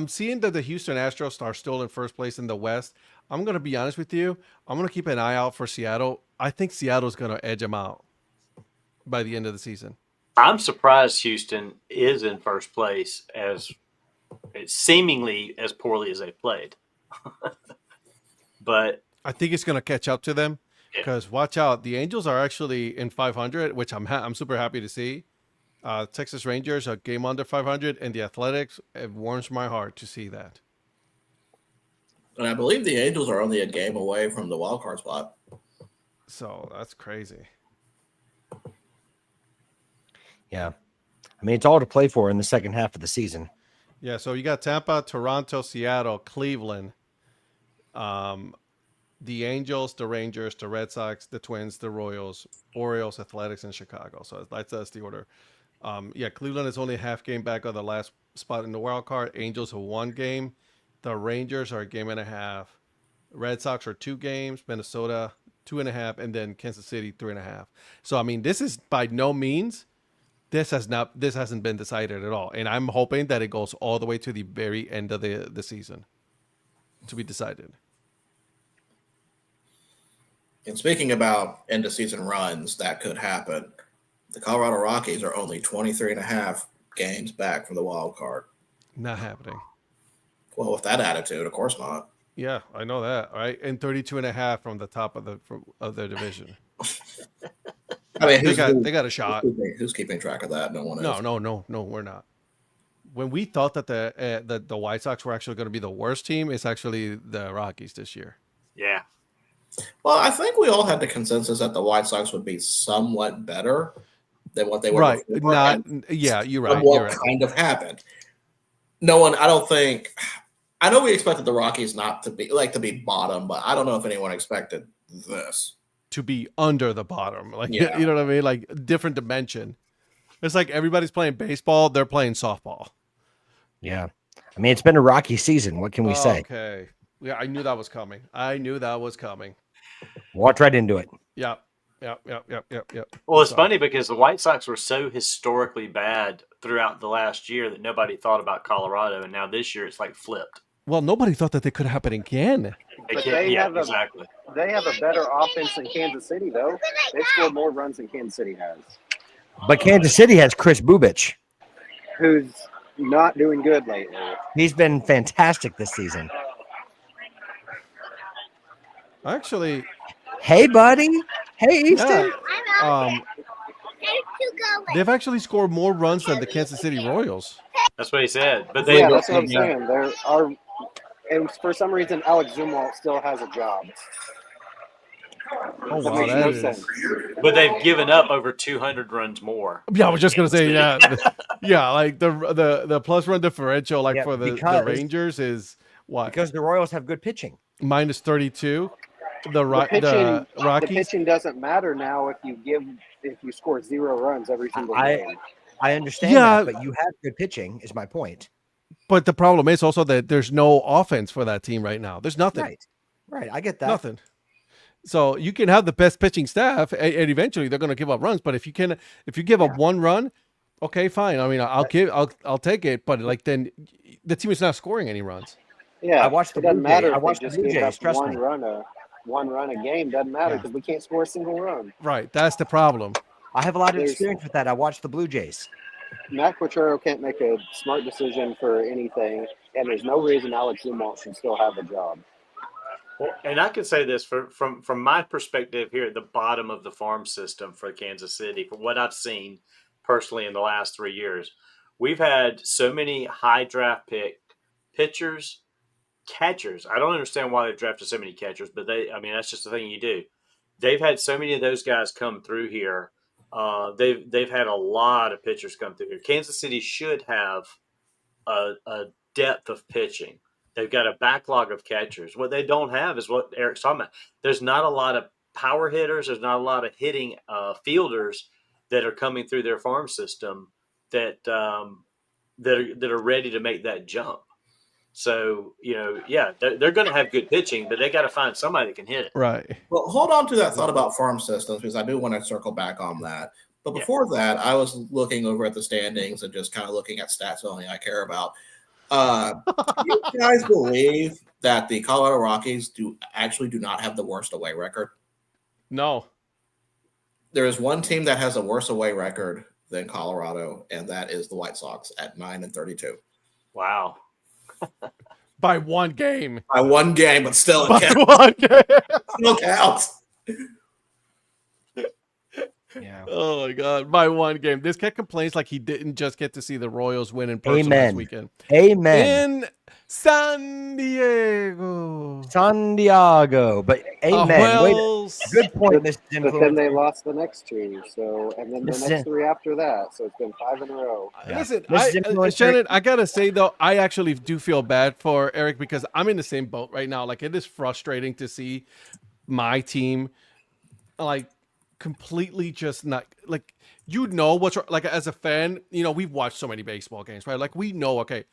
seeing that the Houston Astros are still in first place in the West. I'm gonna be honest with you. I'm gonna keep an eye out for Seattle. I think Seattle's gonna edge them out by the end of the season. I'm surprised Houston is in first place as it's seemingly as poorly as they played. But I think it's gonna catch up to them Yeah. because watch out, the Angels are actually in 500, which I'm super happy to see. Texas Rangers a game under 500, and the Athletics. It warms my heart to see that. And I believe the Angels are only a game away from the wild card spot. So that's crazy. Yeah. I mean, it's all to play for in the second half of the season. Yeah, so you got Tampa, Toronto, Seattle, Cleveland, the Angels, the Rangers, the Red Sox, the Twins, the Royals, Orioles, Athletics, and Chicago. So that's the order. Cleveland is only a half game back on the last spot in the wild card. Angels are 1 game. The Rangers are a game and a half. Red Sox are 2 games. Minnesota 2.5, and then Kansas City 3.5. So I mean, this is by no means. This hasn't been decided at all, and I'm hoping that it goes all the way to the very end of the season to be decided. And speaking about end of season runs, that could happen. The Colorado Rockies are only 23.5 games back from the wild card. Not happening. Well, with that attitude, of course not. Yeah, I know that, right? And 32.5 from the top of their division. I mean, They got a shot. Who's keeping track of that? No one is. No, we're not. When we thought that the White Sox were actually going to be the worst team, it's actually the Rockies this year. yeah, Well, I think we all had the consensus that the White Sox would be somewhat better than what they were. Right. before, Not. and Yeah, you're right. what You're right. kind of happened. No one. I don't think. I know we expected the Rockies not to be bottom, but I don't know if anyone expected this. To be under the bottom, like Yeah. you know what I mean, like different dimension. It's like everybody's playing baseball, they're playing softball. Yeah. I mean, it's been a rocky season. What can we say? Okay, yeah, I knew that was coming. Walked right into it. Yep. Well, it's So- funny because the White Sox were so historically bad throughout the last year that nobody thought about Colorado, and now this year it's like flipped. Well, nobody thought that they could happen again. But they have exactly. They have a better offense than Kansas City, though. They scored more runs than Kansas City has, But Kansas City has Chris Bubich. who's not doing good lately. He's been fantastic this season. Actually, Hey, buddy. Hey, Easton. yeah, they've actually scored more runs than the Kansas City Royals. That's what he said. But they, Yeah, that's what I'm saying. There are, and for some reason, Alex Zumwalt still has a job. Oh, That wow, makes that no is. sense. But they've given up over 200 runs more. Yeah, I was just gonna Kansas say, City. yeah, like the plus run differential, like Yeah, for the because- Rangers is what Because the Royals have good pitching. minus 32. The The Rockies. pitching doesn't matter now if you score 0 runs every single game. I understand Yeah. that, but you have good pitching, is my point. But the problem is also that there's no offense for that team right now. There's nothing. Right. I get that. Nothing. So you can have the best pitching staff, and eventually they're going to give up runs. But if you give up 1 run, okay, fine. I mean, I'll take it. But like then, the team is not scoring any runs. Yeah, I watched the it doesn't Blue Jays. matter I if watched they the just Blue give Jays, up trust one me. run a game. Doesn't matter because we can't score a single run. Right. That's the problem. I have a lot of There's- experience with that. I watched the Blue Jays. Matt Quatrero can't make a smart decision for anything, and there's no reason Alex Zumwalt should still have a job. Well, and I can say this from my perspective here at the bottom of the farm system for Kansas City, from what I've seen personally in the last 3 years, we've had so many high draft pick pitchers, catchers. I don't understand why they've drafted so many catchers, but that's just the thing you do. They've had so many of those guys come through here. They've had a lot of pitchers come through here. Kansas City should have a depth of pitching. They've got a backlog of catchers. What they don't have is what Eric's talking about. There's not a lot of power hitters. There's not a lot of hitting fielders that are coming through their farm system that are ready to make that jump. So, they're going to have good pitching, but they got to find somebody that can hit it. Right. Well, hold on to that thought about farm systems because I do want to circle back on that. But before that, I was looking over at the standings and just kind of looking at stats only I care about. You guys believe that the Colorado Rockies do not have the worst away record? No. There is one team that has a worse away record than Colorado, and that is the White Sox at 9-32. Wow. By 1 game. By 1 game, but still By it counts. 1 game. Still counts. Yeah. Oh my God! By 1 game, this cat complains like he didn't just get to see the Royals win in person Amen. last weekend Amen. in San Diego. San Diego. But amen. Wait, Wells. good point, Mr. But then Influence. they lost the next 2, and then the Listen. next 3 after that. So it's been 5 in a row. Yeah. Listen, This is influencer- Shannon, I gotta say though, I actually do feel bad for Eric because I'm in the same boat right now. Like it is frustrating to see my team, like completely just not like what's like as a fan. We've watched so many baseball games, right? Like we know, okay,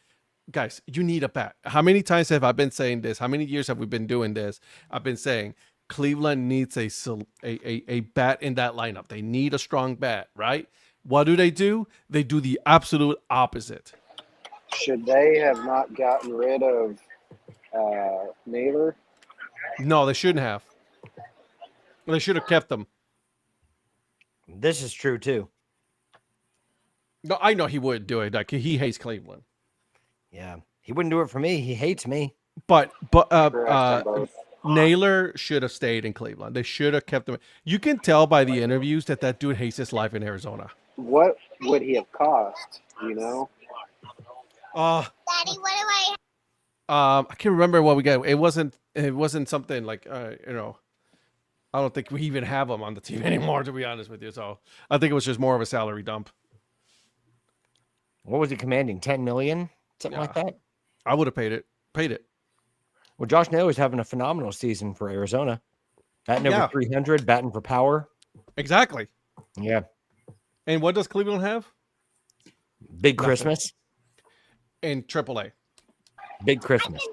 guys, you need a bat. How many times have I been saying this? How many years have we been doing this? I've been saying Cleveland needs a bat in that lineup. They need a strong bat, right? What do? They do the absolute opposite. Should they have not gotten rid of Naylor? No, they shouldn't have. They should have kept them. This is true too. No, I know he would do it. Like he hates Cleveland, Yeah. He wouldn't do it for me. He hates me. but Correct on both. Naylor should have stayed in Cleveland. They should have kept him. You can tell by the interviews that dude hates his life in Arizona. What would he have cost? You know, Daddy, Daddy, what do I can't remember what we got. It wasn't something like I don't think we even have him on the team anymore, to be honest with you. So I think it was just more of a salary dump. What was he commanding? 10 million? Something like that? I would have paid it. Well, Josh Naylor's having a phenomenal season for Arizona. Batting Yeah. over 300, batting for power. Exactly. Yeah. And what does Cleveland have? Big Nothing. Christmas. In AAA. Big Christmas.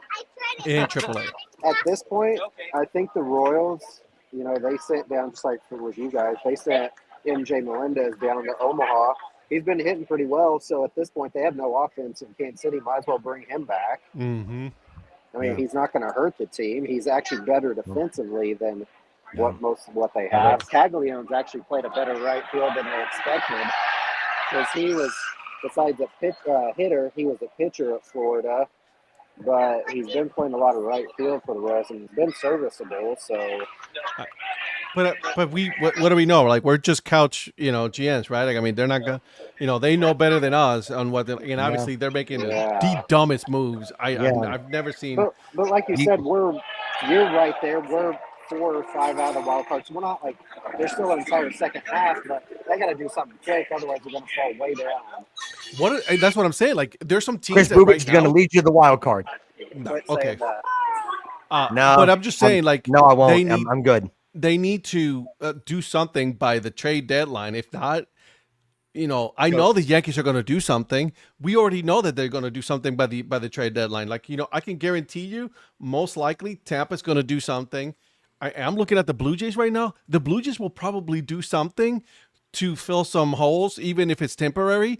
In AAA. at this point, I think the Royals, they sent down, just like it was you guys, they sent MJ Melendez down to Omaha. He's been hitting pretty well, so at this point they have no offense in Kansas City. Might as well bring him back. Mm-hmm. I mean, he's not going to hurt the team. He's actually better defensively than most of what they have. Caglianone's actually played a better right field than they expected because he was, besides a hitter, he was a pitcher at Florida. But he's been playing a lot of right field for the Royals, and he's been serviceable. So, But what do we know? Like we're just couch, GMs, right? Like I mean, they're not gonna, they know better than us on what. And obviously, they're making the dumbest moves. I've never seen. but like you said, you're right there. We're 4 or 5 out of the wild card. So we're not like they're still an entire second half, but they got to do something quick, otherwise they're going to fall way down. That's what I'm saying. Like, there's some teams Chris that Bubich right is going to now. lead you to the wild card. Quit Okay. saying that. No, but I'm just saying, like, no, I won't. They need, I'm good. They need to do something by the trade deadline. If not, I know the Yankees are going to do something. We already know that they're going to do something by the trade deadline. Like, I can guarantee you, most likely Tampa's going to do something. I am looking at the Blue Jays right now. The Blue Jays will probably do something to fill some holes, even if it's temporary,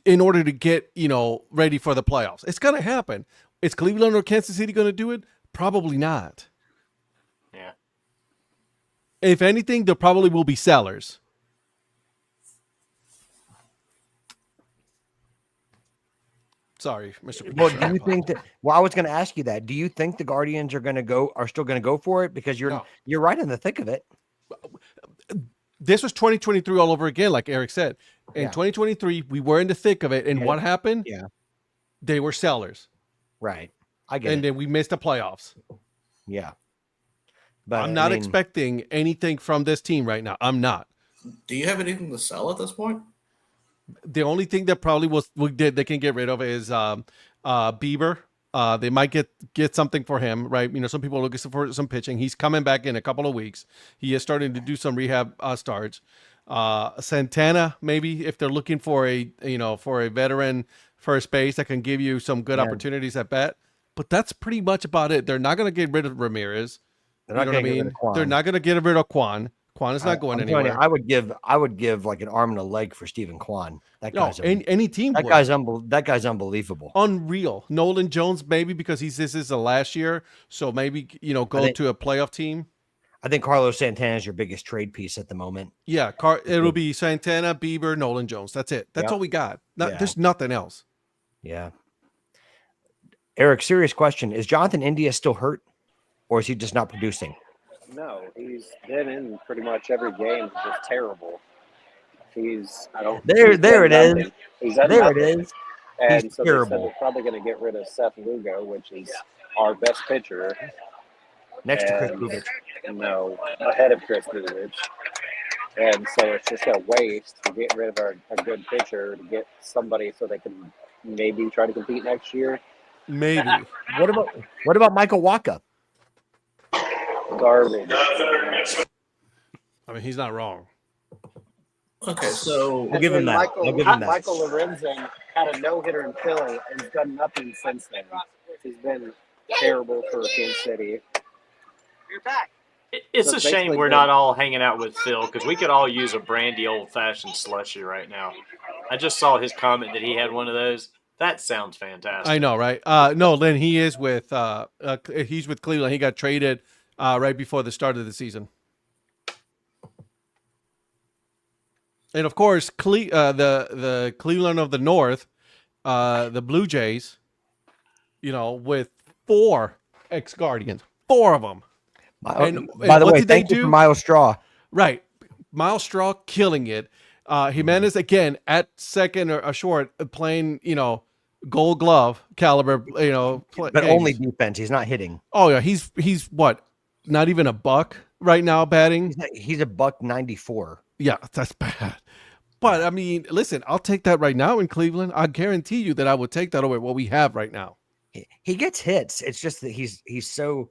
in order to get, ready for the playoffs. It's going to happen. Is Cleveland or Kansas City going to do it? Probably not. Yeah. If anything, there probably will be sellers. Sorry, Mr. Well, do you think that? Well, I was going to ask you that. Do you think the Guardians are still going to go for it? Because you're right in the thick of it. This was 2023 all over again, like Eric said. In 2023, we were in the thick of it, and what happened? Yeah, they were sellers. Right. I get it. And then we missed the playoffs. Yeah. But I'm not expecting anything from this team right now. I'm not. Do you have anything to sell at this point? The only thing that probably they can get rid of is Bieber. They might get something for him, right? Some people are looking for some pitching. He's coming back in a couple of weeks. He is starting to do some rehab starts. Santana, maybe, if they're looking for a veteran first base that can give you some good opportunities at bat. But that's pretty much about it. They're not going to get rid of Ramirez. They're not going to get rid of Kwan. They're not going to get rid of Kwan. Kwan is not going anywhere. I would give like an arm and a leg for Stephen Kwan. That guy's any team. That guy's unbelievable. Unreal. Nolan Jones, maybe, because this is the last year, so maybe go to a playoff team. I think Carlos Santana is your biggest trade piece at the moment. Yeah, it'll be Santana, Bieber, Nolan Jones. That's it. That's all we got. There's nothing else. Yeah. Eric, serious question: is Jonathan India still hurt, or is he just not producing? No, he's been in pretty much every game. It's just terrible. There it is. There it is. And he's so terrible. they said they're probably going to get rid of Seth Lugo, which is our best pitcher. Next to Chris Bubich. No, ahead of Chris Bubich. And so it's just a waste to get rid of a good pitcher to get somebody so they can maybe try to compete next year. Maybe. What about Michael Wacha? Garbage. I mean, he's not wrong. Okay, so I'll give him that. Michael Lorenzen had a no-hitter in Philly and has done nothing since then. He's been terrible for Kansas City. You're back. It's So a shame basically we're the- not all hanging out with Phil because we could all use a brandy old-fashioned slushy right now. I just saw his comment that he had one of those. That sounds fantastic. I know, right? No, Lynn, he is with he's with Cleveland. He got traded right before the start of the season. And of course, the Cleveland of the North, the Blue Jays, with 4 ex-Guardians, 4 of them. By the way, thank you for Miles Straw. Right. Miles Straw killing it. Jimenez, again, at second or short, playing, Gold Glove caliber, But games. only defense. He's not hitting. Oh, yeah. He's what? Not even a buck right now batting? He's a $194. Yeah, that's bad. But, I mean, listen, I'll take that right now in Cleveland. I guarantee you that I would take that over what we have right now. He gets hits. It's just that he's so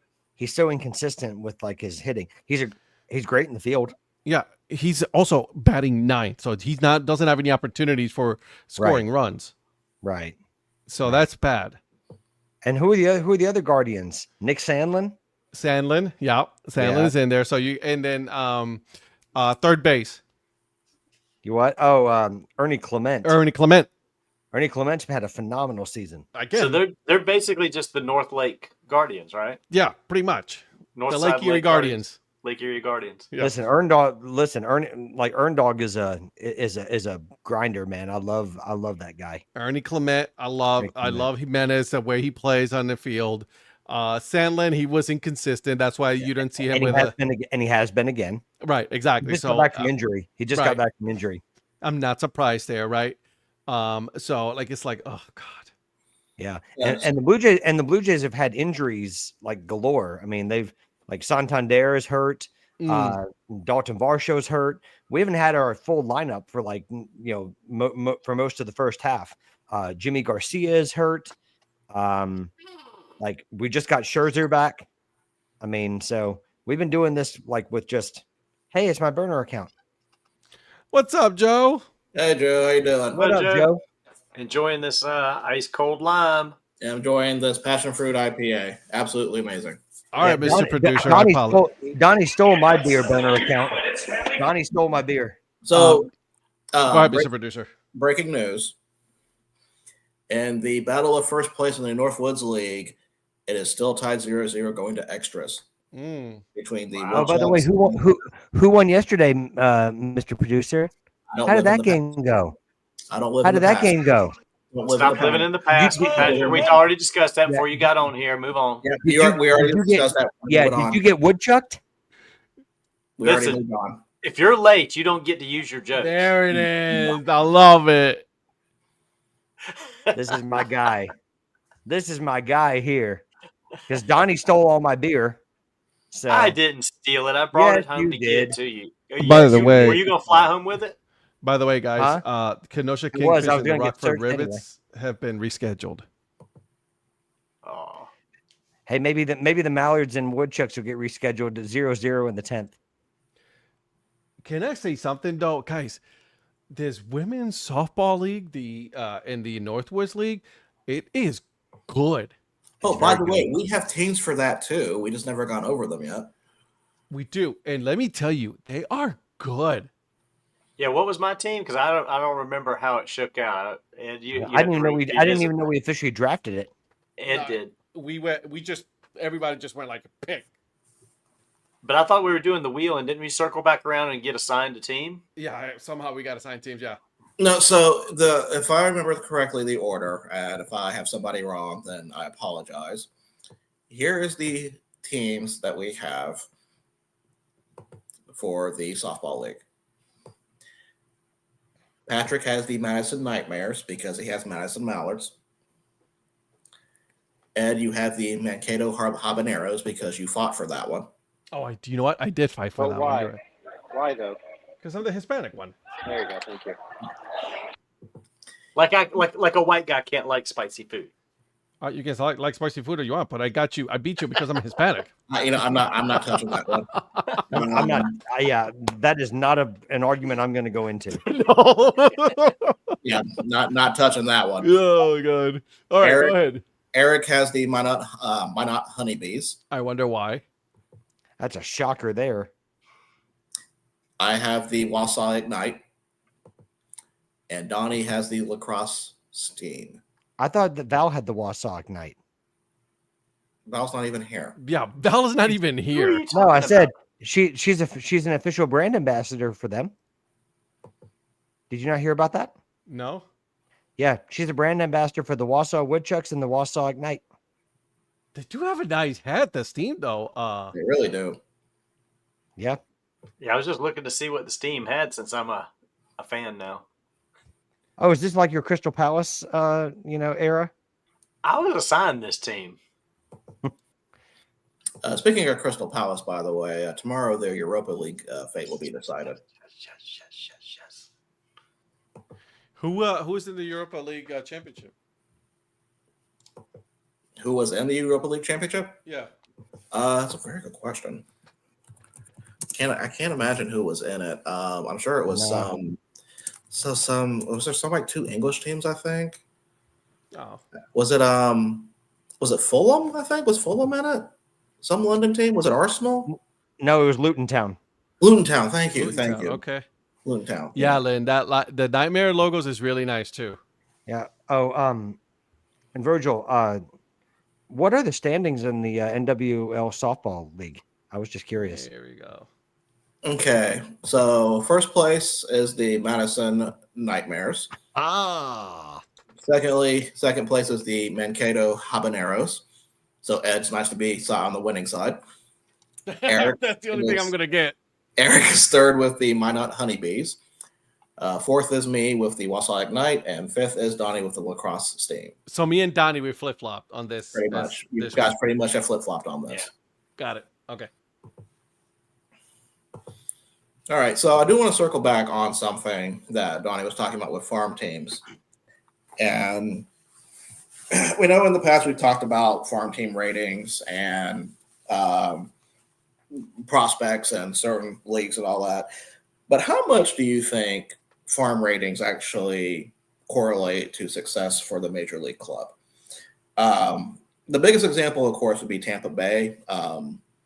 inconsistent with like his hitting. He's great in the field. Yeah, he's also batting 9th, so he's doesn't have any opportunities for scoring runs. Right. So that's bad. And who are the other Guardians? Nick Sandlin? Sandlin, yeah. Sandlin's in there. So and then third base. You what? Oh, Ernie Clement. Ernie Clement. Ernie Clement's had a phenomenal season. Again. So they're basically just the North Lake Guardians, right? Yeah, pretty much. North The Side Lake Erie Guardians. Lake Erie Guardians. Yeah. Listen, Erndog is a grinder, man. I love that guy. Ernie Clement, I love Jimenez, the way he plays on the field. Sandlin, he was inconsistent. That's why you didn't see him And he has been again. Right, exactly. He just So got back from injury. He just got back from injury. I'm not surprised there, right? So it's like, oh God. Yeah. And the Blue Jays have had injuries like galore. I mean, they've Like Santander is hurt. Mm. Dalton Varsho's hurt. We haven't had our full lineup for like, for most of the first half. Jimmy Garcia is hurt. Like we just got Scherzer back. I mean, so we've been doing this like with just, hey, it's my burner account. What's up, Joe? Hey, Joe. How you doing? What up, Joe? Enjoying this ice cold lime. I'm enjoying this passion fruit IPA. Absolutely amazing. All right, Mr. Producer. I apologize. Donnie stole my beer burner account. Donnie stole my beer. So, go ahead, Mr. Producer. Breaking news. In the battle of first place in the Northwoods League, it is still tied 0-0 going to extras. Between the Oh, by the way, who won yesterday, Mr. Producer? How did that game go? I don't live. How did that game go? Stop living in the past. We already discussed that before you got on here. Move on. Yeah, we already discussed that. Yeah, did you get woodchucked? We already moved on. If you're late, you don't get to use your joke. There it is. I love it. This is my guy. This is my guy here. Because Donnie stole all my beer. So I didn't steal it. I brought it home to give it to you. By the way, were you gonna fly home with it? By the way, guys, Kenosha Kingfish and the Rockford Rivets have been rescheduled. Oh. Hey, maybe the Mallards and Woodchucks will get rescheduled to 0-0 in the 10th. Can I say something though, guys? This women's softball league, in the Northwoods League, it is good. Oh, by the way, we have teams for that too. We just never gone over them yet. We do, and let me tell you, they are good. Yeah, what was my team? Because I don't remember how it shook out. And I didn't even know we officially drafted it. Ed did. Everybody just went like a pick. But I thought we were doing the wheel, and didn't we circle back around and get assigned a team? Yeah, somehow we got assigned teams. Yeah. No, so if I remember correctly, the order, and if I have somebody wrong, then I apologize. Here is the teams that we have for the softball league. Patrick has the Madison Nightmares because he has Madison Mallards. Ed, you have the Mankato Habaneros because you fought for that one. Oh, do you know what? I did fight for that why? one. Why though? Because I'm the Hispanic one. There you go. Thank you. Like a white guy can't like spicy food. You guys like spicy food or you want, but I got you. I beat you because I'm Hispanic. I'm not touching that one. I'm not. Yeah, that is not an argument I'm going to go into. No. Yeah, not touching that one. Oh god. All right, go ahead. Eric has the Minot Honeybees. I wonder why. That's a shocker there. I have the Wausau Ignite. And Donnie has the Lacrosse Steam. I thought that Val had the Wausau Ignite. Val's not even here. Yeah, Val is not even here. No, I said she's an official brand ambassador for them. Did you not hear about that? No. Yeah, she's a brand ambassador for the Wausau Woodchucks and the Wausau Ignite. They do have a nice hat, this team, though. They really do. Yeah. Yeah, I was just looking to see what the Steam had since I'm a fan now. Oh, is this like your Crystal Palace, era? I was assigned this team. Speaking of Crystal Palace, by the way, tomorrow their Europa League fate will be decided. Yes. Who is in the Europa League championship? Who was in the Europa League championship? Yeah. That's a very good question. I can't imagine who was in it. I'm sure it was was there some like two English teams, I think? Oh. Was it Fulham, I think? Was Fulham in it? Some London team? Was it Arsenal? No, it was Luton Town. Luton Town, thank you. Thank you. Okay. Luton Town. Yeah, Lynn, the Nightmare logos is really nice too. Yeah. Oh, and Virgil, what are the standings in the NWL softball league? I was just curious. There we go. Okay, so first place is the Madison Nightmares. Second place is the Mankato Habaneros. So Ed's nice to be on the winning side. Eric That's the only thing I'm gonna get. Eric is third with the Minot Honeybees. Fourth is me with the Wausau Ignite, and fifth is Donnie with the Lacrosse Steam. So me and Donnie we flip flopped on this. Pretty much, you guys pretty much have flip flopped on this. Yeah. Got it. Okay. All right, so I do want to circle back on something that Donnie was talking about with farm teams. And we know in the past we've talked about farm team ratings and prospects and certain leagues and all that. But how much do you think farm ratings actually correlate to success for the major league club? The biggest example, of course, would be Tampa Bay.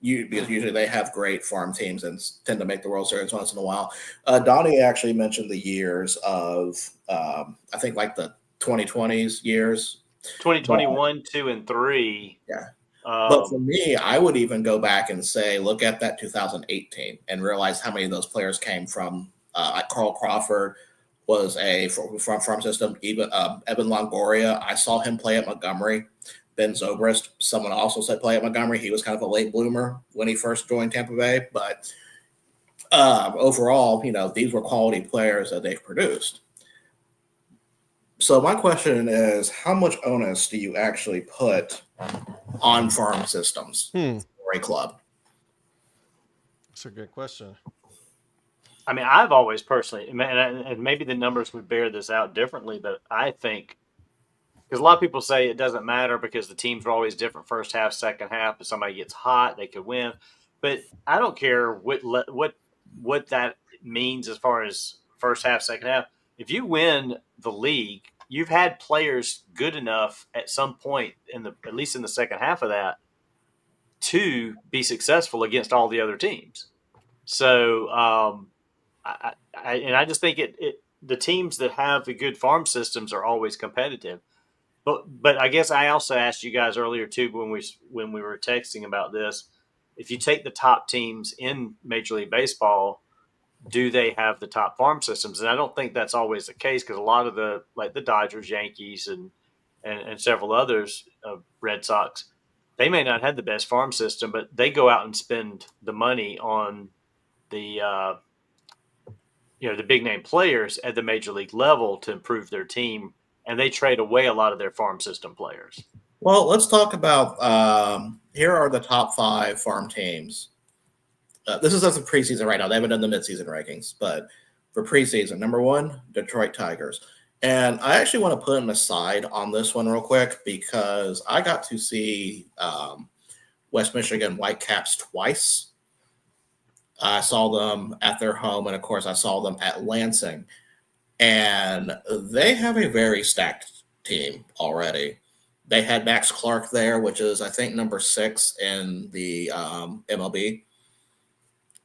Because usually they have great farm teams and tend to make the World Series once in a while. Donnie actually mentioned the years of, I think, like the 2020s years. 2021, 2, and 3. Yeah. But for me, I would even go back and say, look at that 2018 and realize how many of those players came from, like Carl Crawford was from farm system. Even Evan Longoria, I saw him play at Montgomery. Ben Zobrist, someone also said play at Montgomery. He was kind of a late bloomer when he first joined Tampa Bay. But overall, these were quality players that they've produced. So my question is, how much onus do you actually put on farm systems for a club? That's a good question. I mean, I've always personally, and maybe the numbers would bear this out differently, but I think, because a lot of people say it doesn't matter because the teams are always different first half, second half. If somebody gets hot, they could win. But I don't care what that means as far as first half, second half. If you win the league, you've had players good enough at some point at least in the second half of that to be successful against all the other teams. So I just think the teams that have the good farm systems are always competitive. But I guess I also asked you guys earlier too when we were texting about this. If you take the top teams in Major League Baseball, do they have the top farm systems? And I don't think that's always the case because a lot of the Dodgers, Yankees, and several others, Red Sox, they may not have the best farm system, but they go out and spend the money on the the big name players at the major league level to improve their team, and they trade away a lot of their farm system players. Well, let's talk about here are the top 5 farm teams. This is as a preseason right now. They haven't done the midseason rankings, but for preseason, number 1, Detroit Tigers. And I actually want to put an aside on this one real quick because I got to see West Michigan Whitecaps twice. I saw them at their home, and of course, I saw them at Lansing. And they have a very stacked team already. They had Max Clark there, which is, I think, number 6 in the MLB.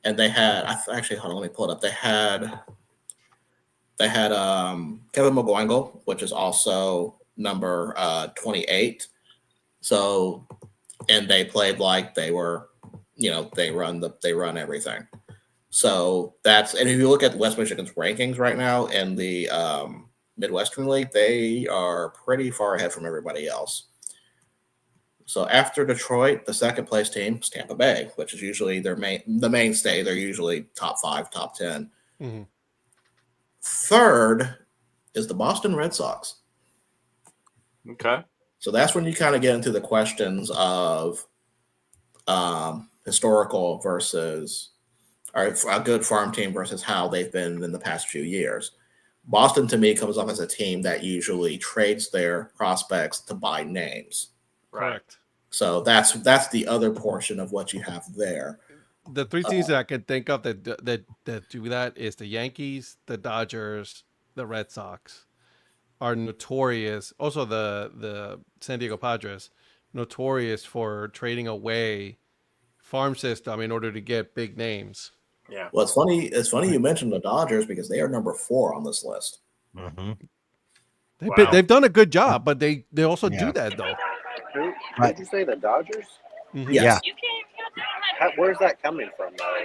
And they had, actually, hold on, let me pull it up. They had Kevin McGuingle, which is also number 28. So, and they played like they were, they run everything. So and if you look at West Michigan's rankings right now in the Midwestern League, they are pretty far ahead from everybody else. So after Detroit, the second place team is Tampa Bay, which is usually the mainstay. They're usually top 5, top 10. Mm-hmm. Third is the Boston Red Sox. Okay. So that's when you kind of get into the questions of historical versus a good farm team versus how they've been in the past few years. Boston, to me, comes off as a team that usually trades their prospects to buy names. Correct. So that's the other portion of what you have there. The 3 teams that I can think of that do that is the Yankees, the Dodgers, the Red Sox are notorious. Also, the San Diego Padres, notorious for trading away farm system in order to get big names. Yeah. Well, it's funny you mentioned the Dodgers because they are number 4 on this list. Mm-hmm. They've done a good job, but they also do that though. Who did you say, the Dodgers? Mm-hmm. Yes. Where's that coming from, though?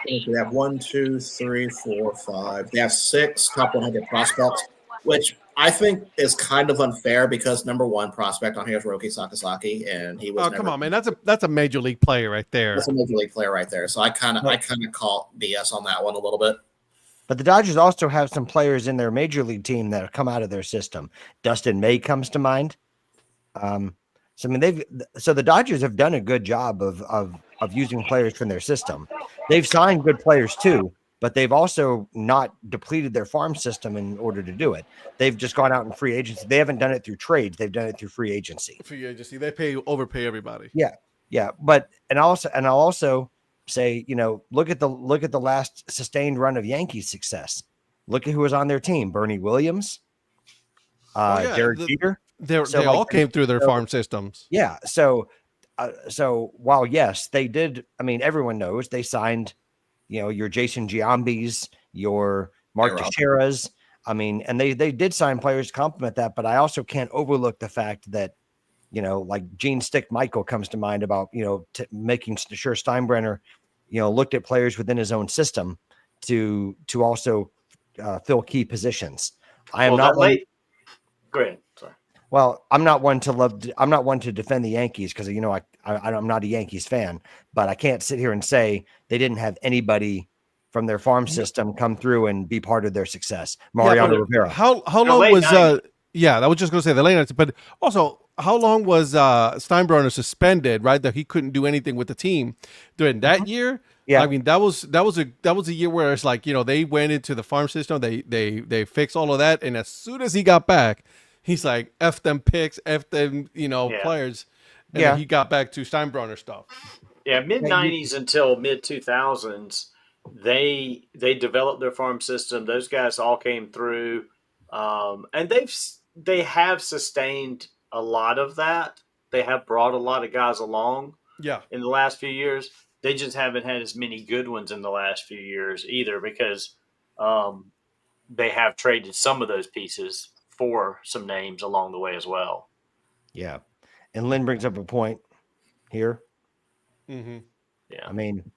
They have 1, 2, 3, 4, 5. They have 6 top 100 prospects, which I think is kind of unfair because number 1 prospect on here is Roki Sakazaki, and he was. Oh, come on, man! That's a major league player right there. That's a major league player right there. So I kind of call BS on that one a little bit. But the Dodgers also have some players in their major league team that have come out of their system. Dustin May comes to mind. So I mean, the Dodgers have done a good job of of using players from their system. They've signed good players too, but they've also not depleted their farm system in order to do it. They've just gone out in free agency. They haven't done it through trades. They've done it through free agency. Free agency. They overpay everybody. Yeah. But I'll also say, look at the last sustained run of Yankees success. Look at who was on their team: Bernie Williams, Derek Jeter. They all came through their farm systems. Yeah. So while yes, they did. I mean, everyone knows they signed, your Jason Giambis, your Mark Teixeiras. I mean, and they did sign players to complement that. But I also can't overlook the fact that, like Gene Stick Michael comes to mind about, making sure Steinbrenner, looked at players within his own system to also fill key positions. I am not late. Go ahead. Sorry. Well, I'm not one to defend the Yankees because, I'm not a Yankees fan, but I can't sit here and say they didn't have anybody from their farm system come through and be part of their success. Mariano Rivera. How long was I was just going to say the late 90s, but also how long was Steinbrenner suspended, right? That he couldn't do anything with the team during that year. Yeah. I mean, that was a year where it's like, they went into the farm system, they fixed all of that, and as soon as he got back, he's like, F them picks, F them, players. And then he got back to Steinbrenner stuff. Yeah, mid-90s until mid-2000s, they developed their farm system. Those guys all came through, and they have sustained a lot of that. They have brought a lot of guys along. Yeah. In the last few years, they just haven't had as many good ones in the last few years either, because they have traded some of those pieces for some names along the way as well. Yeah. And Lynn brings up a point here. Mm-hmm. Yeah. I mean,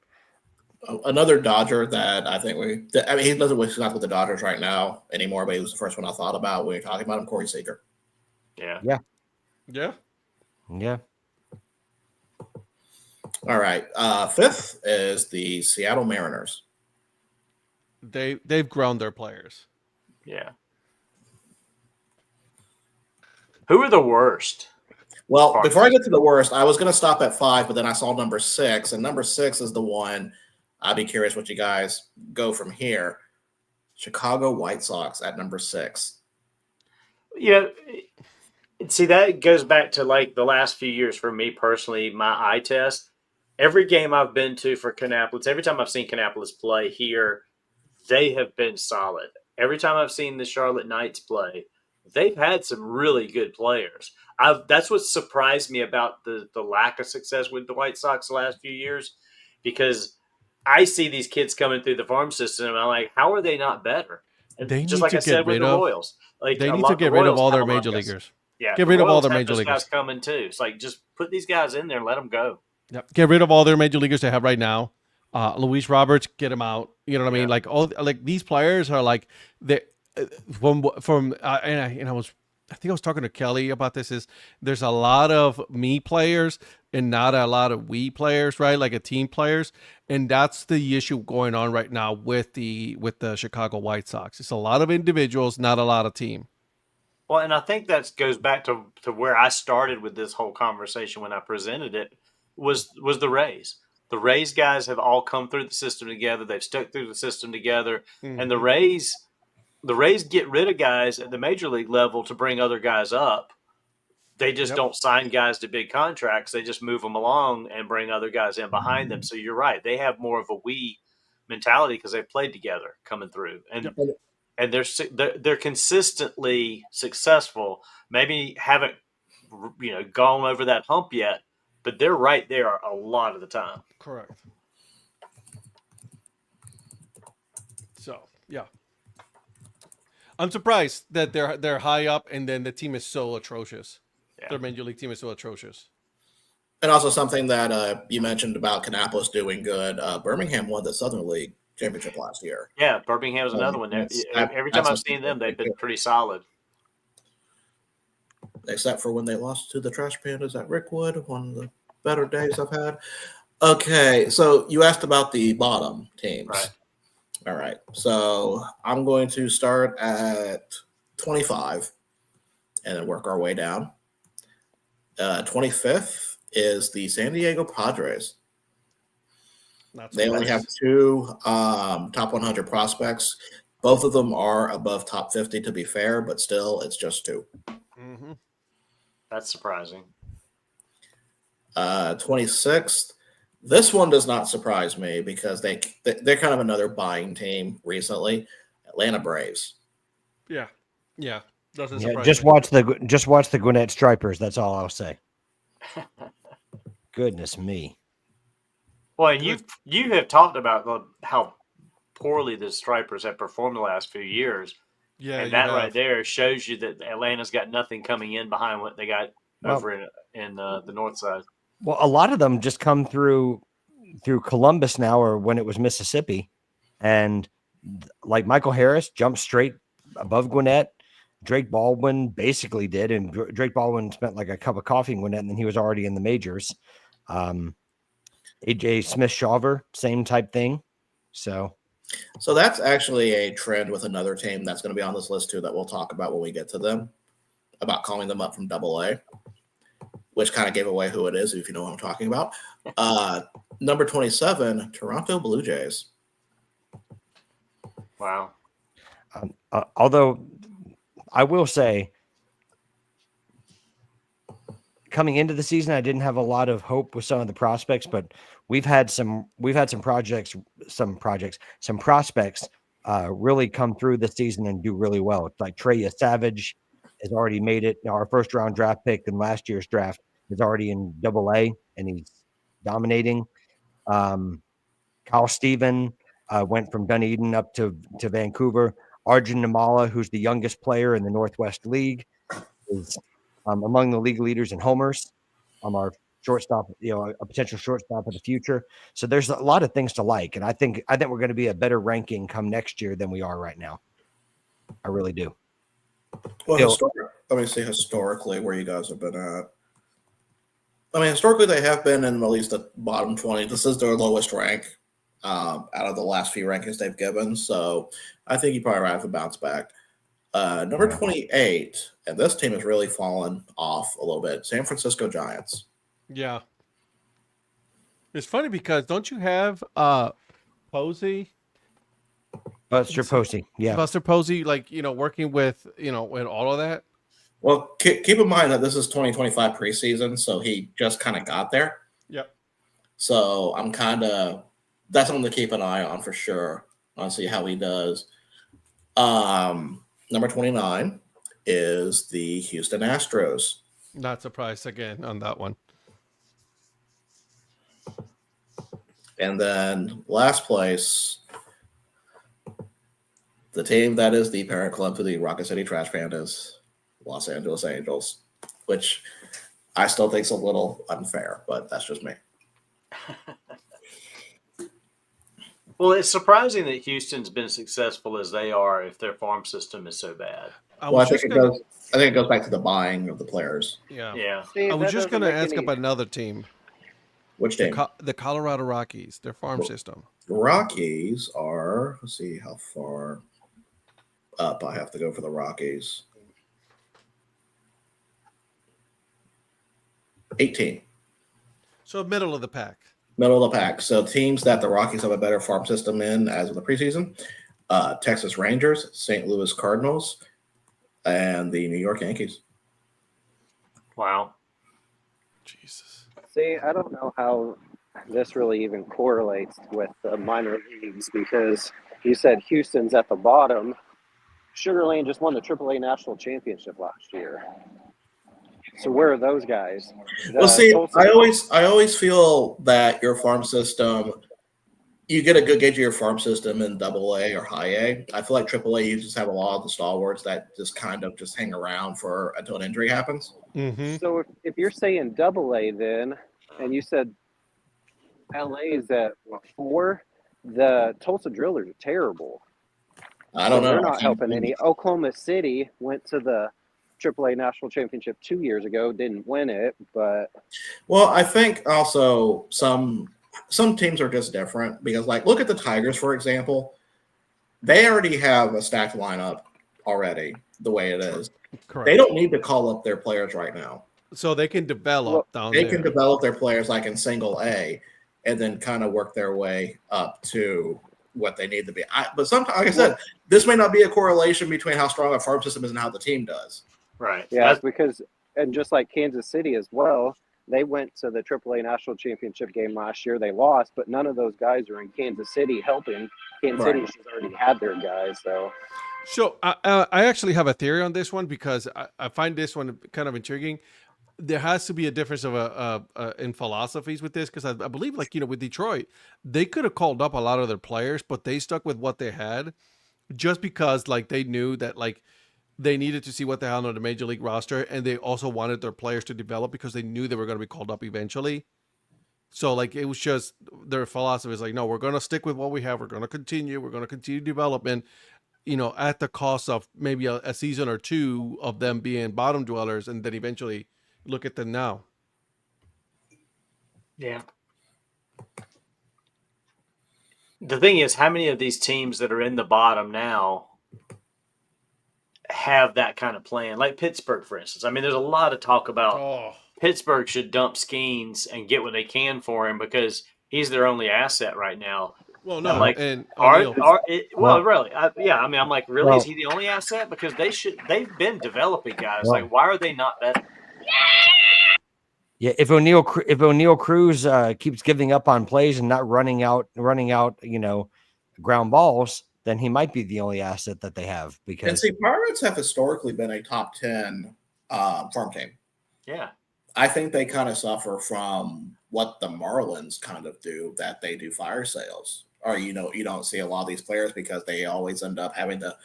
another Dodger that I think he doesn't wish not with the Dodgers right now anymore, but he was the first one I thought about when we were talking about him, Corey Seager. Yeah. Yeah. Yeah. Yeah. All right. Fifth is the Seattle Mariners. They've grown their players. Yeah. Who are the worst? Well, before I get to the worst, I was going to stop at 5, but then I saw number 6, and number 6 is the one. I'd be curious what you guys go from here. Chicago White Sox at number 6. See, that goes back to like the last few years for me personally, my eye test. Every game I've been to for Kannapolis, every time I've seen Kannapolis play here, they have been solid. Every time I've seen the Charlotte Knights play, they've had some really good players. That's what surprised me about the lack of success with the White Sox the last few years, because I see these kids coming through the farm system, and I'm like, how are they not better? And just like I said with the Royals. Like, they need to get rid of all their major leaguers. Yeah, get rid of all their major leaguers. Guys coming too. It's like, just put these guys in there and let them go. Yep. Get rid of all their major leaguers they have right now. Luis Roberts, get him out. You know what I mean? Like these players are like they from I think I was talking to Kelly about this. There's a lot of me players and not a lot of we players, right? Like a team players, and that's the issue going on right now with the Chicago White Sox. It's a lot of individuals, not a lot of team. Well, and I think that goes back to where I started with this whole conversation when I presented it was the Rays. The Rays guys have all come through the system together. They've stuck through the system together, and the Rays get rid of guys at the major league level to bring other guys up. They just don't sign guys to big contracts. They just move them along and bring other guys in behind them. So you're right. They have more of a we mentality because they've played together coming through. And they're consistently successful. Maybe haven't gone over that hump yet, but they're right there a lot of the time. Correct. So, yeah. I'm surprised that they're high up and then the team is so atrocious. Yeah. Their major league team is so atrocious. And also something that you mentioned about Kannapolis doing good. Birmingham won the Southern League championship last year. Yeah, Birmingham was another one. Every time I've seen them, they've been pretty solid. Except for when they lost to the Trash Pandas at Rickwood, one of the better days I've had. Okay, so you asked about the bottom teams. Right. All right, so I'm going to start at 25 and then work our way down. 25th is the San Diego Padres. They only have 2 top 100 prospects. Both of them are above top 50, to be fair, but still, it's just 2. Mm-hmm. That's surprising. 26th. This one does not surprise me because they're kind of another buying team recently. Atlanta Braves. Yeah. Doesn't Yeah, surprise just me. watch the Gwinnett Stripers. That's all I'll say. Goodness me. Well, and you have talked about how poorly the Stripers have performed the last few years. Yeah, and that right there shows you that Atlanta's got nothing coming in behind what they got over in the north side. Well, a lot of them just come through Columbus now, or when it was Mississippi, and like Michael Harris jumped straight above Gwinnett. Drake Baldwin basically did, and Drake Baldwin spent like a cup of coffee in Gwinnett, and then he was already in the majors. AJ Smith-Shawver, same type thing. So that's actually a trend with another team that's going to be on this list too that we'll talk about when we get to them, about calling them up from AA, which kind of gave away who it is if you know what I'm talking about. Number 27, Toronto Blue Jays. Wow. Although I will say, coming into the season, I didn't have a lot of hope with some of the prospects, but we've had some prospects really come through this season and do really well. It's like Treya Savage has already made it. Our first round draft pick in last year's draft is already in AA, and he's dominating. Kyle Steven went from Dunedin up to Vancouver. Arjun Nimala, who's the youngest player in the Northwest League, is among the league leaders in homers. Our shortstop, a potential shortstop of the future. So there's a lot of things to like, and I think we're going to be a better ranking come next year than we are right now. I really do. Well, let me see historically where you guys have been at. I mean, historically they have been in at least the bottom 20. This is their lowest rank out of the last few rankings they've given. So I think you probably have to bounce back. Number 28, and this team has really fallen off a little bit. San Francisco Giants. Yeah. It's funny because don't you have Posey? Buster Posey. Yeah. Buster Posey, working with, with all of that? Well, keep in mind that this is 2025 preseason, so he just kind of got there. Yep. So that's something to keep an eye on for sure. I'll see how he does. Number 29 is the Houston Astros. Not surprised again on that one. And then last place, the team that is the parent club to the Rocket City Trash Pandas, Los Angeles Angels, which I still think is a little unfair, but that's just me. Well, it's surprising that Houston's been as successful as they are if their farm system is so bad. I think it goes back to the buying of the players. Yeah. See, I was just going to ask any... about another team. Which team? The Colorado Rockies, their farm system. The Rockies are, let's see how far up I have to go for the Rockies. 18. So middle of the pack. Middle of the pack. So teams that the Rockies have a better farm system in as of the preseason, Texas Rangers, St. Louis Cardinals, and the New York Yankees. Wow. Jesus. See, I don't know how this really even correlates with the minor leagues because you said Houston's at the bottom. Sugar Land just won the AAA National Championship last year. So where are those guys? Well, see, I always feel that your farm system, you get a good gauge of your farm system in AA or high A. I feel like AAA, you just have a lot of the stalwarts that just kind of just hang around until an injury happens. Mm-hmm. So if you're saying AA then, and you said LA is at 4, the Tulsa Drillers are terrible. I don't know. They're not helping any. Oklahoma City went to the AAA National Championship 2 years ago, didn't win it, but well, I think also some teams are just different because, like, look at the Tigers, for example. They already have a stacked lineup already, the way it is. Correct. They don't need to call up their players right now. So they can develop down there. They can develop their players like in single A. and then kind of work their way up to what they need to be. But sometimes, like I said, this may not be a correlation between how strong a farm system is and how the team does. Right. Yeah, because and just like Kansas City as well, they went to the AAA National Championship game last year. They lost, but none of those guys are in Kansas City helping. Kansas City has already had their guys, So I actually have a theory on this one because I find this one kind of intriguing. There has to be a difference of in philosophies with this because I believe, like, with Detroit, they could have called up a lot of their players, but they stuck with what they had just because, like, they knew that, like, they needed to see what they had on the major league roster, and they also wanted their players to develop because they knew they were going to be called up eventually. So, like, it was just their philosophy is like, no, we're going to stick with what we have. We're going to continue development, at the cost of maybe a season or two of them being bottom dwellers, and then eventually look at them now. Yeah. The thing is, how many of these teams that are in the bottom now have that kind of plan? Like Pittsburgh, for instance. I mean, there's a lot of talk about Pittsburgh should dump Skeens and get what they can for him because he's their only asset right now. Well, no, like, and really, I'm like, really? Well, is he the only asset? Because they've been developing guys. Like, why are they not better? Yeah, if O'Neal Cruz keeps giving up on plays and not running out, ground balls, then he might be the only asset that they have. Because And see, Pirates have historically been a top 10 farm team. Yeah. I think they kind of suffer from what the Marlins kind of do, that they do fire sales. Or, you don't see a lot of these players because they always end up having to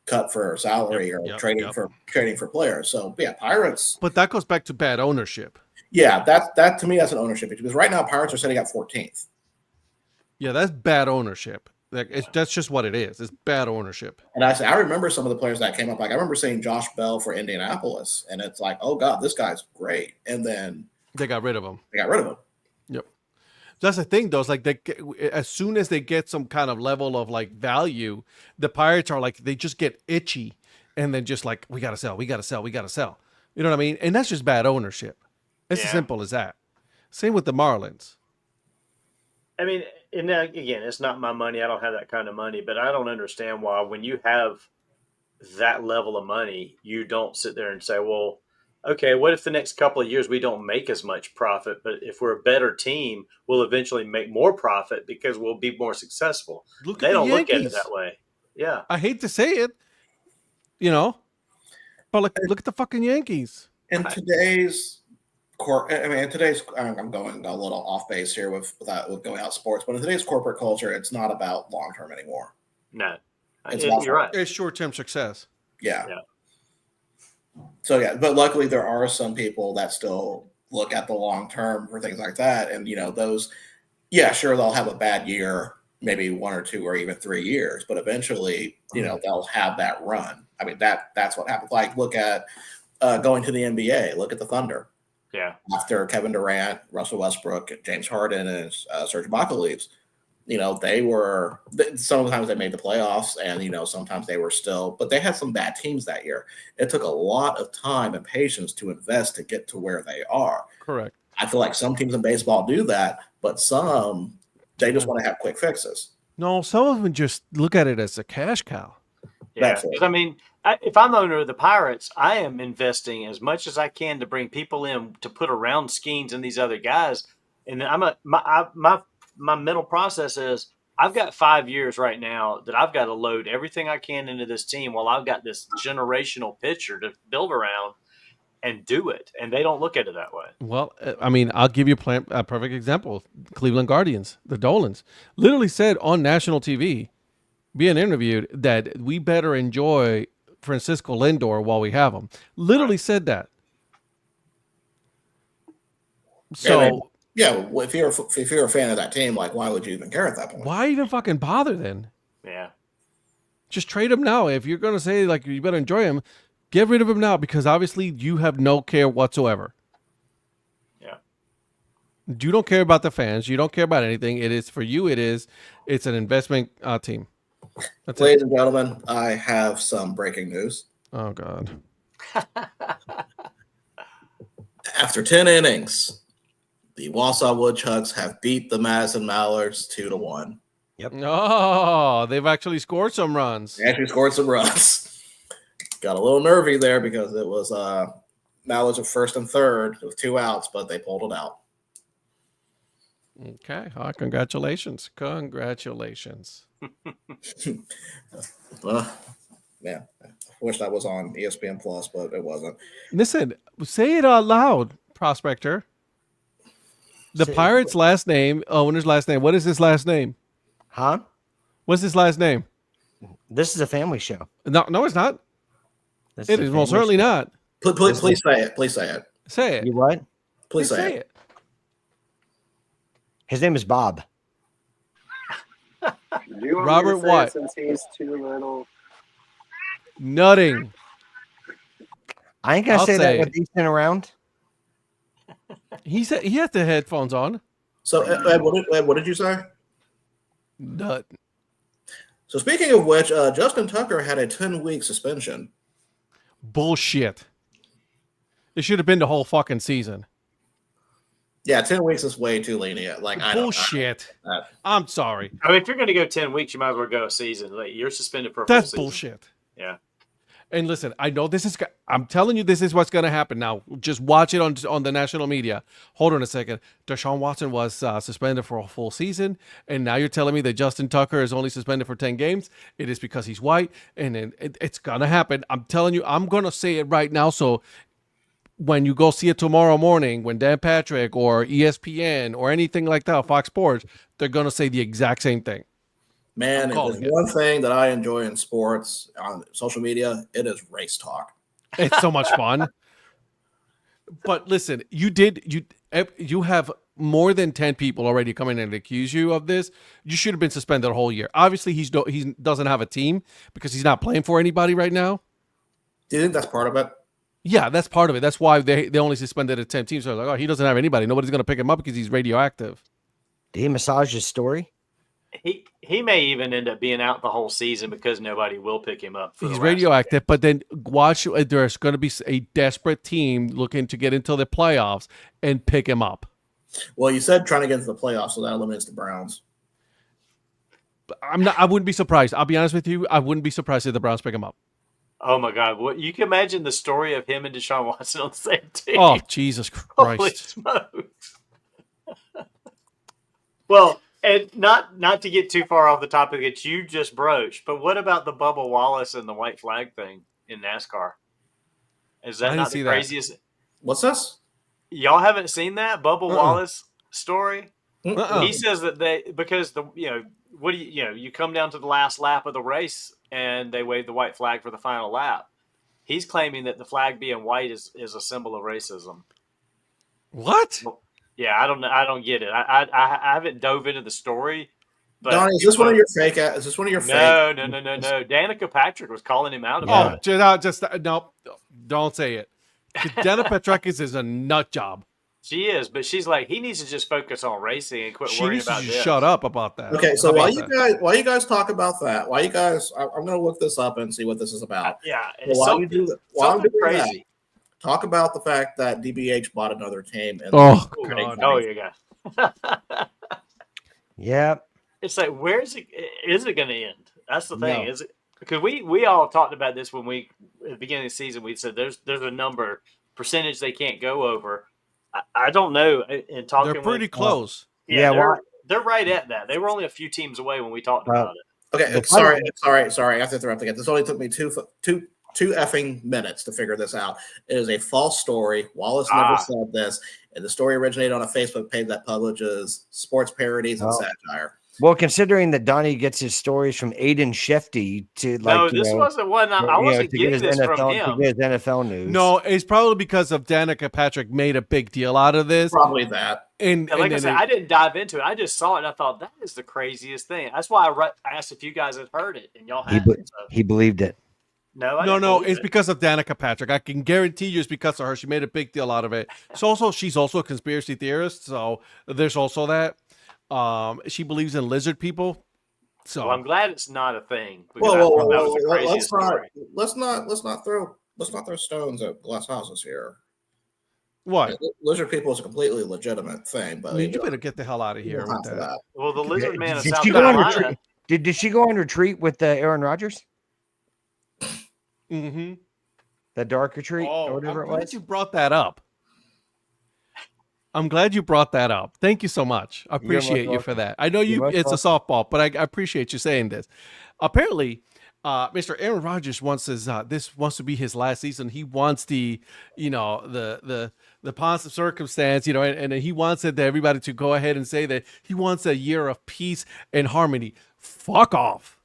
cut for salary or trading for players. So, yeah, Pirates. But that goes back to bad ownership. Yeah, that to me, that's an ownership issue. Because right now, Pirates are sitting at 14th. Yeah, that's bad ownership. That's just what it is. It's bad ownership. And I remember some of the players that came up. Like, I remember seeing Josh Bell for Indianapolis, and it's like, oh, God, this guy's great. And then they got rid of him. Yep. That's the thing, though. It's like as soon as they get some kind of level of, like, value, the Pirates are like, they just get itchy, and then just like, we got to sell. You know what I mean? And that's just bad ownership. It's as simple as that. Same with the Marlins. I mean, and again, it's not my money. I don't have that kind of money, but I don't understand why when you have that level of money, you don't sit there and say, well, okay, what if the next couple of years we don't make as much profit, but if we're a better team, we'll eventually make more profit because we'll be more successful. They don't look at it that way. Yeah. I hate to say it, but look at the fucking Yankees. In today's I'm going a little off base here with going out sports, but in today's corporate culture, it's not about long term anymore. No, you're right. It's short term success. Yeah. So but luckily there are some people that still look at the long term for things like that, and those, sure, they'll have a bad year, maybe 1 or 2 or even 3 years, but eventually, they'll have that run. I mean, that's what happens. Like, look at going to the NBA. Look at the Thunder. Yeah. After Kevin Durant, Russell Westbrook, James Harden, and Serge Ibaka leaves, sometimes they made the playoffs, and sometimes they were still, but they had some bad teams that year. It took a lot of time and patience to invest to get to where they are. Correct. I feel like some teams in baseball do that, but some they just want to have quick fixes. No, some of them just look at it as a cash cow. Yeah, because I mean, if I'm the owner of the Pirates, I am investing as much as I can to bring people in to put around Skeens and these other guys. And my mental process is I've got 5 years right now that I've got to load everything I can into this team while I've got this generational pitcher to build around and do it. And they don't look at it that way. Well, I mean, I'll give you a perfect example. Cleveland Guardians, the Dolans, literally said on national TV, being interviewed, that we better enjoy Francisco Lindor while we have him. Literally said that. So if you're a fan of that team, like, why would you even care at that point? Why even fucking bother then? Yeah. Just trade him now. If you're going to say, like, you better enjoy him, get rid of him now, because obviously you have no care whatsoever. Yeah. You don't care about the fans. You don't care about anything. It is for you. It's an investment team. Ladies and gentlemen, I have some breaking news. Oh, God. After 10 innings, the Wausau Woodchucks have beat the Madison Mallards 2-1. Oh, they've actually scored some runs. They actually scored some runs. Got a little nervy there because it was Mallards were first and third with 2 outs, but they pulled it out. Okay. Congratulations. Congratulations. Yeah. I wish that was on ESPN Plus, but it wasn't. Listen, say it out loud, Prospector. The Pirates' last name, owner's last name. What is his last name? Huh? What's his last name? This is a family show. No, it's not. This It a is most family certainly show. not. Please say it. Please say it. Say it. You what? Please say it. His name is Bob. You want Robert me to say what? it since he's too little. Nutting. I ain't gonna I'll say say that it. with Ethan around. He said he had the headphones on. So, Ed, what did you say? Nut. So, speaking of which, Justin Tucker had a 10-week suspension. Bullshit. It should have been the whole fucking season. Yeah, 10 weeks is way too lenient. Like, I don't Bullshit. know. I'm sorry. I mean, if you're going to go 10 weeks, you might as well go a season. Like, you're suspended for a That's full season. bullshit. Yeah. And listen, I know this is. I'm telling you, this is what's going to happen now. Just watch it on the national media. Hold on a second. Deshaun Watson was suspended for a full season, and now you're telling me that Justin Tucker is only suspended for 10 games. It is because he's white, and it's going to happen. I'm telling you, I'm going to say it right now. So when you go see it tomorrow morning, when Dan Patrick or ESPN or anything like that, Fox Sports, they're going to say the exact same thing. Man, if there's one thing that I enjoy in sports on social media, it is race talk. It's so much fun. But listen, you have more than 10 people already coming in and accuse you of this. You should have been suspended a whole year. Obviously, he doesn't have a team because he's not playing for anybody right now. Do you think that's part of it? Yeah, that's part of it. That's why they only suspended a 10 teams. So like, oh, he doesn't have anybody. Nobody's going to pick him up because he's radioactive. Did he massage his story? He may even end up being out the whole season because nobody will pick him up. He's radioactive, but then watch. There's going to be a desperate team looking to get into the playoffs and pick him up. Well, you said trying to get into the playoffs, so that eliminates the Browns. I wouldn't be surprised. I'll be honest with you. I wouldn't be surprised if the Browns pick him up. Oh my God! What you can imagine the story of him and Deshaun Watson on the same team. Oh Jesus Holy Christ! smokes! Well, and not to get too far off the topic that you just broached, but what about the Bubba Wallace and the white flag thing in NASCAR? Is that not the craziest? What's this? Y'all haven't seen that Bubba Wallace story? He says that because you come down to the last lap of the race and they wave the white flag for the final lap. He's claiming that the flag being white is a symbol of racism. What? Yeah, I don't know. I don't get it. I haven't dove into the story. But Donnie, is this one of your fake? Is this one of your fake? No. Danica Patrick was calling him out about it. No, don't say it. Danica Patrick is a nut job. She is, but she's like, he needs to just focus on racing and quit worrying about this. Shut up about that. Okay, so while you guys talk about that, I'm going to look this up and see what this is about. Yeah, it's something crazy. That, talk about the fact that DBH bought another team. God. Oh, you guys. Yeah. It's like, where is it? Is it going to end? That's the thing. Is it? Because we all talked about this when at the beginning of the season, we said there's a percentage they can't go over. I don't know. In talking, they're pretty close. They're right at that. They were only a few teams away when we talked about it. Okay, sorry. I have to interrupt again. This only took me two effing minutes to figure this out. It is a false story. Wallace never said this, and the story originated on a Facebook page that publishes sports parodies and satire. Well, considering that Donnie gets his stories from Aiden Shefty wasn't one. I wasn't getting this from him. To get his NFL news. No, it's probably because of Danica Patrick made a big deal out of this. Probably that. And like I said, I didn't dive into it. I just saw it and I thought that is the craziest thing. That's why I asked if you guys had heard it and y'all hadn't. He believed it. No, it's because of Danica Patrick. I can guarantee you it's because of her. She made a big deal out of it. She's also a conspiracy theorist, so there's also that. She believes in lizard people. So I'm glad it's not a thing. Let's not throw stones at glass houses here. What? Lizard people is a completely legitimate thing, but You better get the hell out of you here don't with have for that. Well, the Lizard Man of Did South she go on Carolina. retreat? Did she go on retreat with Aaron Rodgers? Mm-hmm. The dark retreat or I'm whatever it glad was? you brought that up. I'm glad you brought that up. Thank you so much. I You're most appreciate you for welcome. that. I know You're most it's a softball, but I appreciate you saying this. Apparently, Mr. Aaron Rodgers wants this wants to be his last season. He wants the pomps of circumstance, and he wants everybody to go ahead and say that he wants a year of peace and harmony. Fuck off.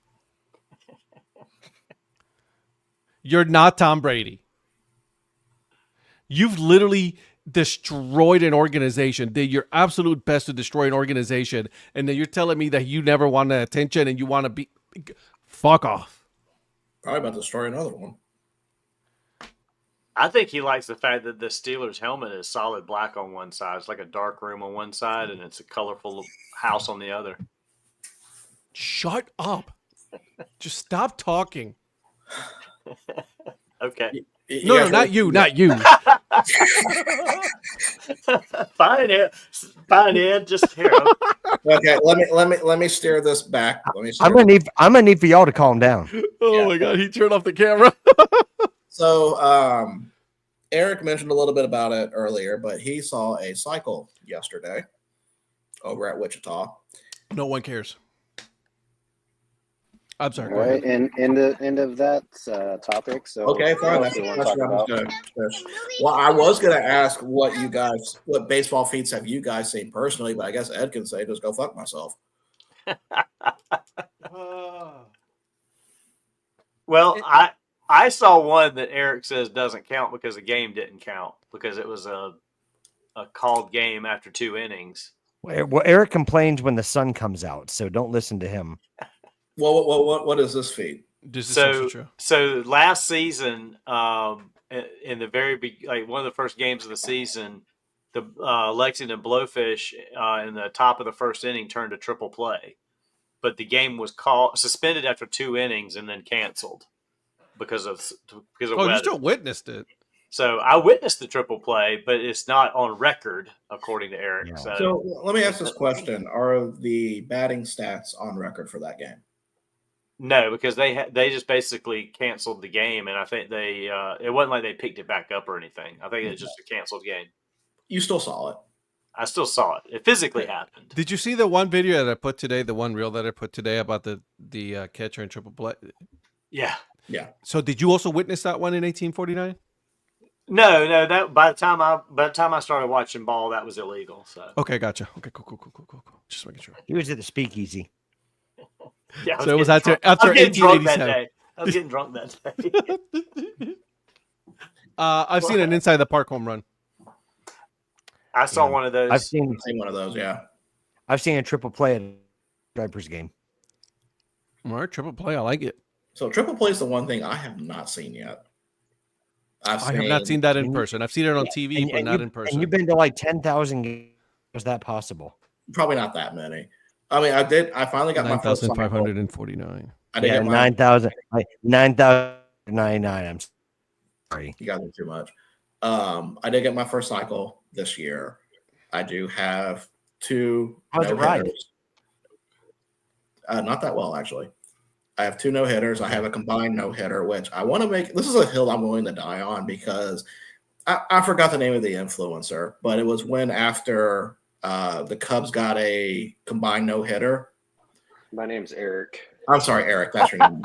You're not Tom Brady. You've literally destroyed an organization. Did your absolute best to destroy an organization, and then you're telling me that you never want the attention and you want to be fuck off. Probably about to destroy another one. I think he likes the fact that the Steelers helmet is solid black on one side. It's like a dark room on one side, and it's a colorful house on the other. Shut up. Just stop talking. Okay. No, not you. Fine, Ed. Just here. Okay, let me steer this back. I'm gonna need for y'all to calm down. Oh my God, he turned off the camera. So, Eric mentioned a little bit about it earlier, but he saw a cycle yesterday over at Wichita. No one cares. I'm sorry. All right, and end of that topic. So Okay, fine. what else do you want to talk about? Well, I was going to ask what baseball feats have you guys seen personally, but I guess Ed can say, just go fuck myself. Well, I saw one that Eric says doesn't count because the game didn't count because it was a called game after 2 innings. Well, Eric complains when the sun comes out, so don't listen to him. Well, what is this feat? This is also true. So last season, in the one of the first games of the season, the Lexington Blowfish in the top of the first inning turned a triple play, but the game was suspended after 2 innings and then canceled because of weather. You still witnessed it. So I witnessed the triple play, but it's not on record, according to Eric. Yeah. So let me ask this question: are the batting stats on record for that game? No, because they just basically canceled the game, and I think it wasn't like they picked it back up or anything. I think it was just a canceled game. You still saw it. I still saw it. It physically happened. Did you see the one video that I put today? The one reel that I put today about the catcher in triple play? Yeah. Yeah. So did you also witness that one in 1849? No. That by the time I started watching ball, that was illegal. So okay, gotcha. Okay, cool. Just making sure. He was at the speakeasy. yeah. So it was after 1887. I was getting drunk that day. I've seen an inside the park home run. I saw one of those. I've seen one of those. Yeah. I've seen a triple play at a Stripers game. All right, triple play. I like it. So triple play is the one thing I have not seen yet. I have not seen that in person. I've seen it on TV, but not in person. And you've been to like 10,000 games. Was that possible? Probably not that many. I mean, I finally got my first 9,549. I did get 9,999. I'm sorry. You guys are too much. I did get my first cycle this year. I do have 2 How's it ride? no-hitters. Not that well, actually. I have 2 no-hitters. I have a combined no-hitter, which I want to make. This is a hill I'm willing to die on because I forgot the name of the influencer, but it was when after the Cubs got a combined no-hitter. My name's Eric. I'm sorry, Eric. That's your name.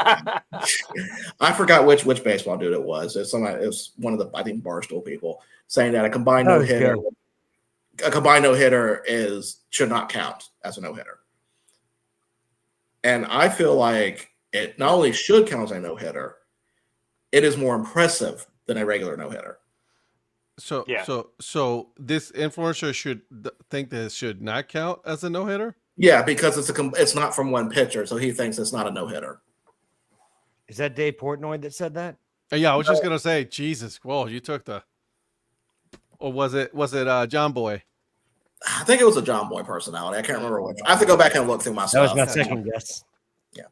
I forgot which baseball dude it was. It's one of the, I think, Barstool people saying that a combined no-hitter should not count as a no-hitter. And I feel like it not only should count as a no-hitter, it is more impressive than a regular no-hitter. So this influencer should think that it should not count as a no-hitter? Yeah, because it's not from one pitcher, so he thinks it's not a no-hitter. Is that Dave Portnoy that said that? Yeah, I was just gonna say, Jesus, whoa, you took or was it John Boy? I think it was a John Boy personality. I can't remember which. I have to go back and look through my stuff. That was my second guess. Yeah.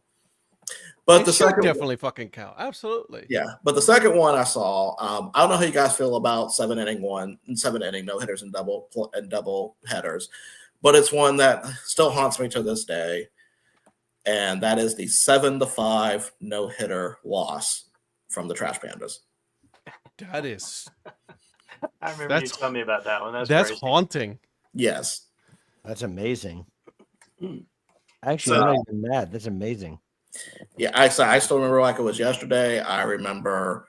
But It the should second, definitely fucking count. Absolutely. yeah. But the second one I saw, I don't know how you guys feel about 7 inning no hitters and double headers, but it's one that still haunts me to this day, and that is the 7-5 no hitter loss from the Trash Pandas. That is I remember you telling me about that one. That's crazy. haunting. Yes. That's amazing. Actually, So- I'm not even mad. That's amazing. Yeah, I still remember like it was yesterday. I remember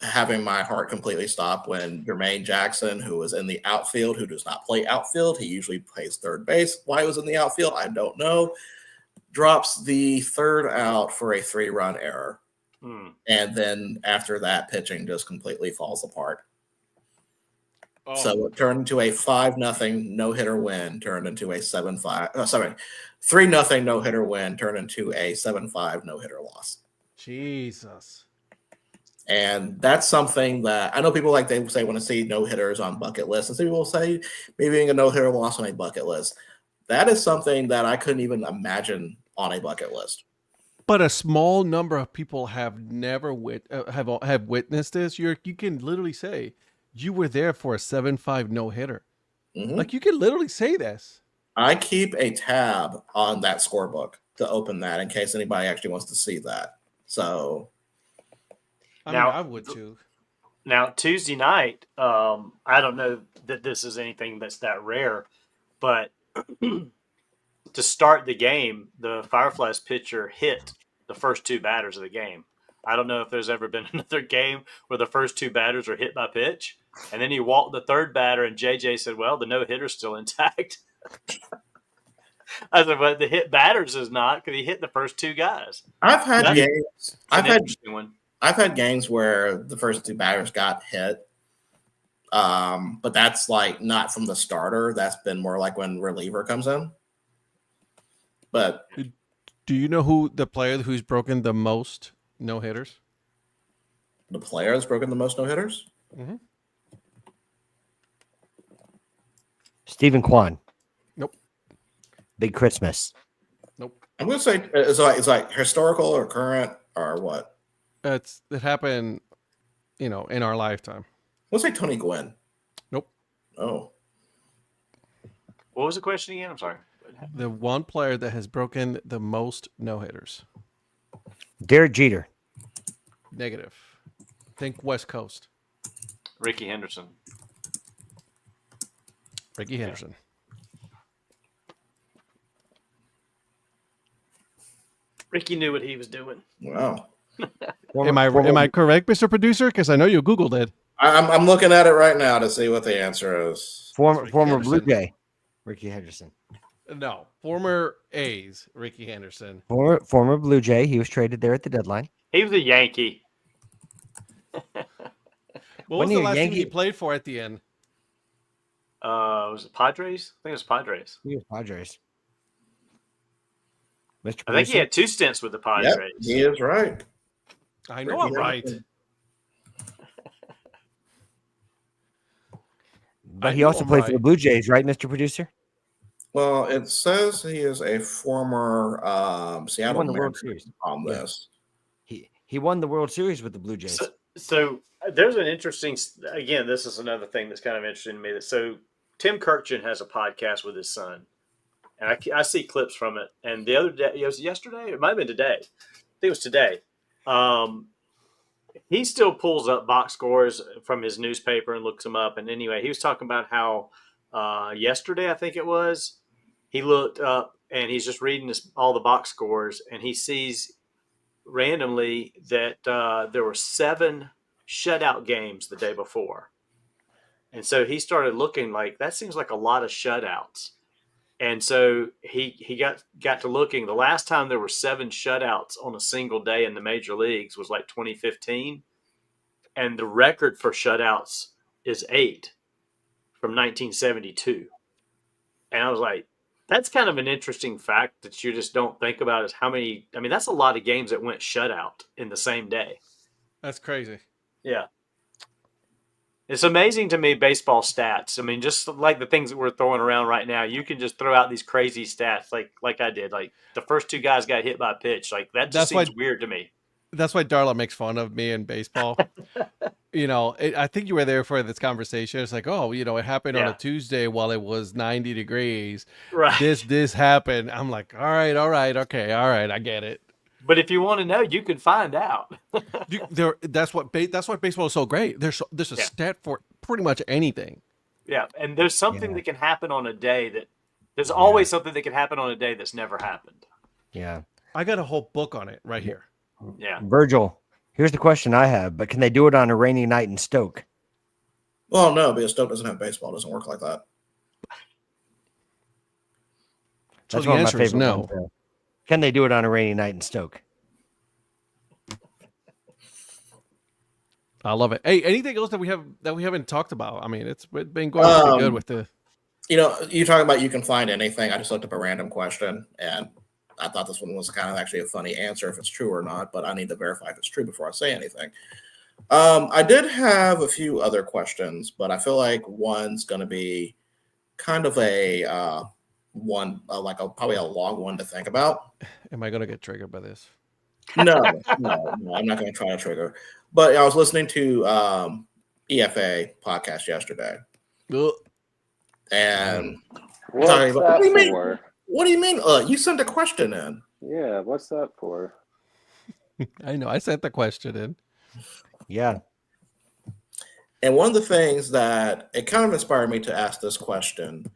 having my heart completely stop when Jermaine Jackson, who was in the outfield, who does not play outfield, he usually plays third base. Why he was in the outfield, I don't know. Drops the third out for a 3-run error. And then after that, pitching just completely falls apart. Oh. So it turned into a 5-0 no-hitter win, turned into a 3-0 no-hitter win, turned into a 7-5 no-hitter loss. Jesus. And that's something that I know people like they say want to see no-hitters on bucket lists. And some people say maybe being a no-hitter loss on a bucket list. That is something that I couldn't even imagine on a bucket list. But a small number of people have never have witnessed this. You can literally say you were there for a 7-5 no hitter. Mhm. Like you can literally say this. I keep a tab on that scorebook to open that in case anybody actually wants to see that. So I Now- mean, I would too. Now, Tuesday night, I don't know that this is anything that's that rare, but to start the game, the Fireflies pitcher hit the first 2 batters of the game. I don't know if there's ever been another game where the first 2 batters are hit by pitch. And then he walked the third batter, and JJ said, well, the no-hitter's still intact. I said, but the hit batters is not, because he hit the first 2 guys. I've had That's games. An interesting one. I've had games where the first 2 batters got hit. But that's like not from the starter. That's been more like when reliever comes in. But Do you know who the player who's broken the most no hitters? the player has broken the most no hitters. Mm-hmm. Stephen Kwan. Nope. Big Christmas. Nope. I'm gonna say it's like historical or current or what? It happened, in our lifetime. Let's say Tony Gwynn. Nope. Oh, What was the question again? I'm sorry. The one player that has broken the most no hitters. Derek Jeter. Negative. Think West Coast. Ricky Henderson. Ricky Henderson. Ricky knew what he was doing. wow. Am I correct, Mr. Producer? Because I know you Googled it. I'm looking at it right now to see what the answer is. Former Blue Henderson. Jay. Ricky Henderson. No, former A's Ricky Henderson. Former Blue Jay. He was traded there at the deadline. He was a Yankee. What was Wasn't the he a last team he Yankee? played for at the end? Was it Padres? I think it was Padres. He was Padres. Mr. I think he Producer? had 2 stints with the Yep, Padres. he is right. I know Ricky I'm right. Henderson. But I he know also I'm played for the right. Blue Jays, right, Mr. Producer? Well, it says he is a former Seattle won the World Mariners Series. on Yeah. this. He won the World Series with the Blue Jays. So there's an interesting, again, this is another thing that's kind of interesting to me. So Tim Kirchin has a podcast with his son, and I see clips from it. And the other day, it was yesterday, it might have been today. I think it was today. He still pulls up box scores from his newspaper and looks them up. And anyway, he was talking about how yesterday, I think it was, he looked up and he's just reading all the box scores, and he sees randomly that there were 7 shutout games the day before. And so he started looking like that seems like a lot of shutouts. And so he got to looking. The last time there were 7 shutouts on a single day in the major leagues was like 2015. And the record for shutouts is 8 from 1972. And I was like, that's kind of an interesting fact that you just don't think about is how many. I mean, that's a lot of games that went shutout in the same day. That's crazy. Yeah. It's amazing to me, baseball stats. I mean, just like the things that we're throwing around right now, you can just throw out these crazy stats like I did. Like the first two guys got hit by a pitch. Like that just That's seems why weird to me. that's why Darla makes fun of me in baseball. I think you were there for this conversation. It's like, oh, it happened on a Yeah. Tuesday while it was 90 degrees. Right. This happened. I'm like, all right, okay, all right, I get it. But if you want to know, you can find out. That's what baseball is so great. There's a Yeah. stat for pretty much anything. Yeah. And there's something Yeah. that can happen on a day there's always something that can happen on a day that's never happened. Yeah. I got a whole book on it right here. Yeah. Virgil, here's the question I have, but can they do it on a rainy night in Stoke? Well, no, because Stoke doesn't have baseball. It doesn't work like that. So That's the one of my answer is favorite no. ones, though. Can they do it on a rainy night in Stoke? I love it. Hey, anything else that we haven't talked about? I mean, it's been going pretty good with the. You're talking about you can find anything. I just looked up a random question, and I thought this one was kind of actually a funny answer if it's true or not, but I need to verify if it's true before I say anything. I did have a few other questions, but I feel like one's going to be kind of a probably a long one to think about. Am I going to get triggered by this? No, I'm not going to try to trigger. But I was listening to EFA podcast yesterday, Ugh. and What's Sorry, but- that what do you mean? for? what do you mean? You sent a question in. Yeah, what's that for? I know. I sent the question in. Yeah. And one of the things that it kind of inspired me to ask this question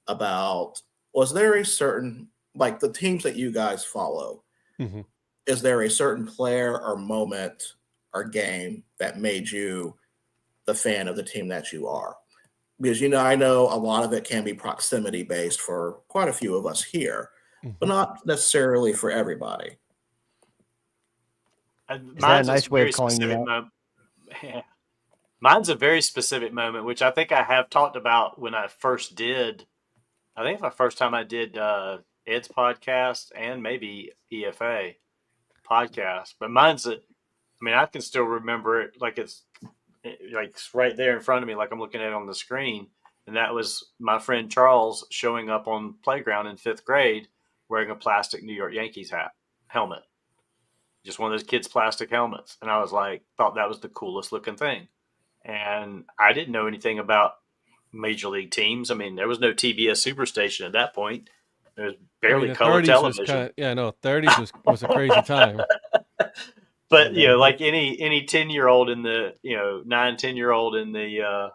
about, was there a certain, like the teams that you guys follow, Mhm. is there a certain player or moment or game that made you the fan of the team that you are? Because, I know a lot of it can be proximity based for quite a few of us here, but Mhm. not necessarily for everybody. Is that a nice way of calling you out? Mine's a very specific moment, which I think I have talked about when I first did. I think the first time I did Ed's podcast and maybe EFA podcast. But I can still remember it like it's right there in front of me, like I'm looking at it on the screen. And that was my friend Charles showing up on playground in 5th grade wearing a plastic New York Yankees helmet. Just one of those kids' plastic helmets. And I was like, thought that was the coolest looking thing. And I didn't know anything about major league teams. I mean, there was no TBS Superstation at that point. There was barely the color 30s television. was 30s was a crazy time. But like any 10-year-old in the 9-10-year-old in the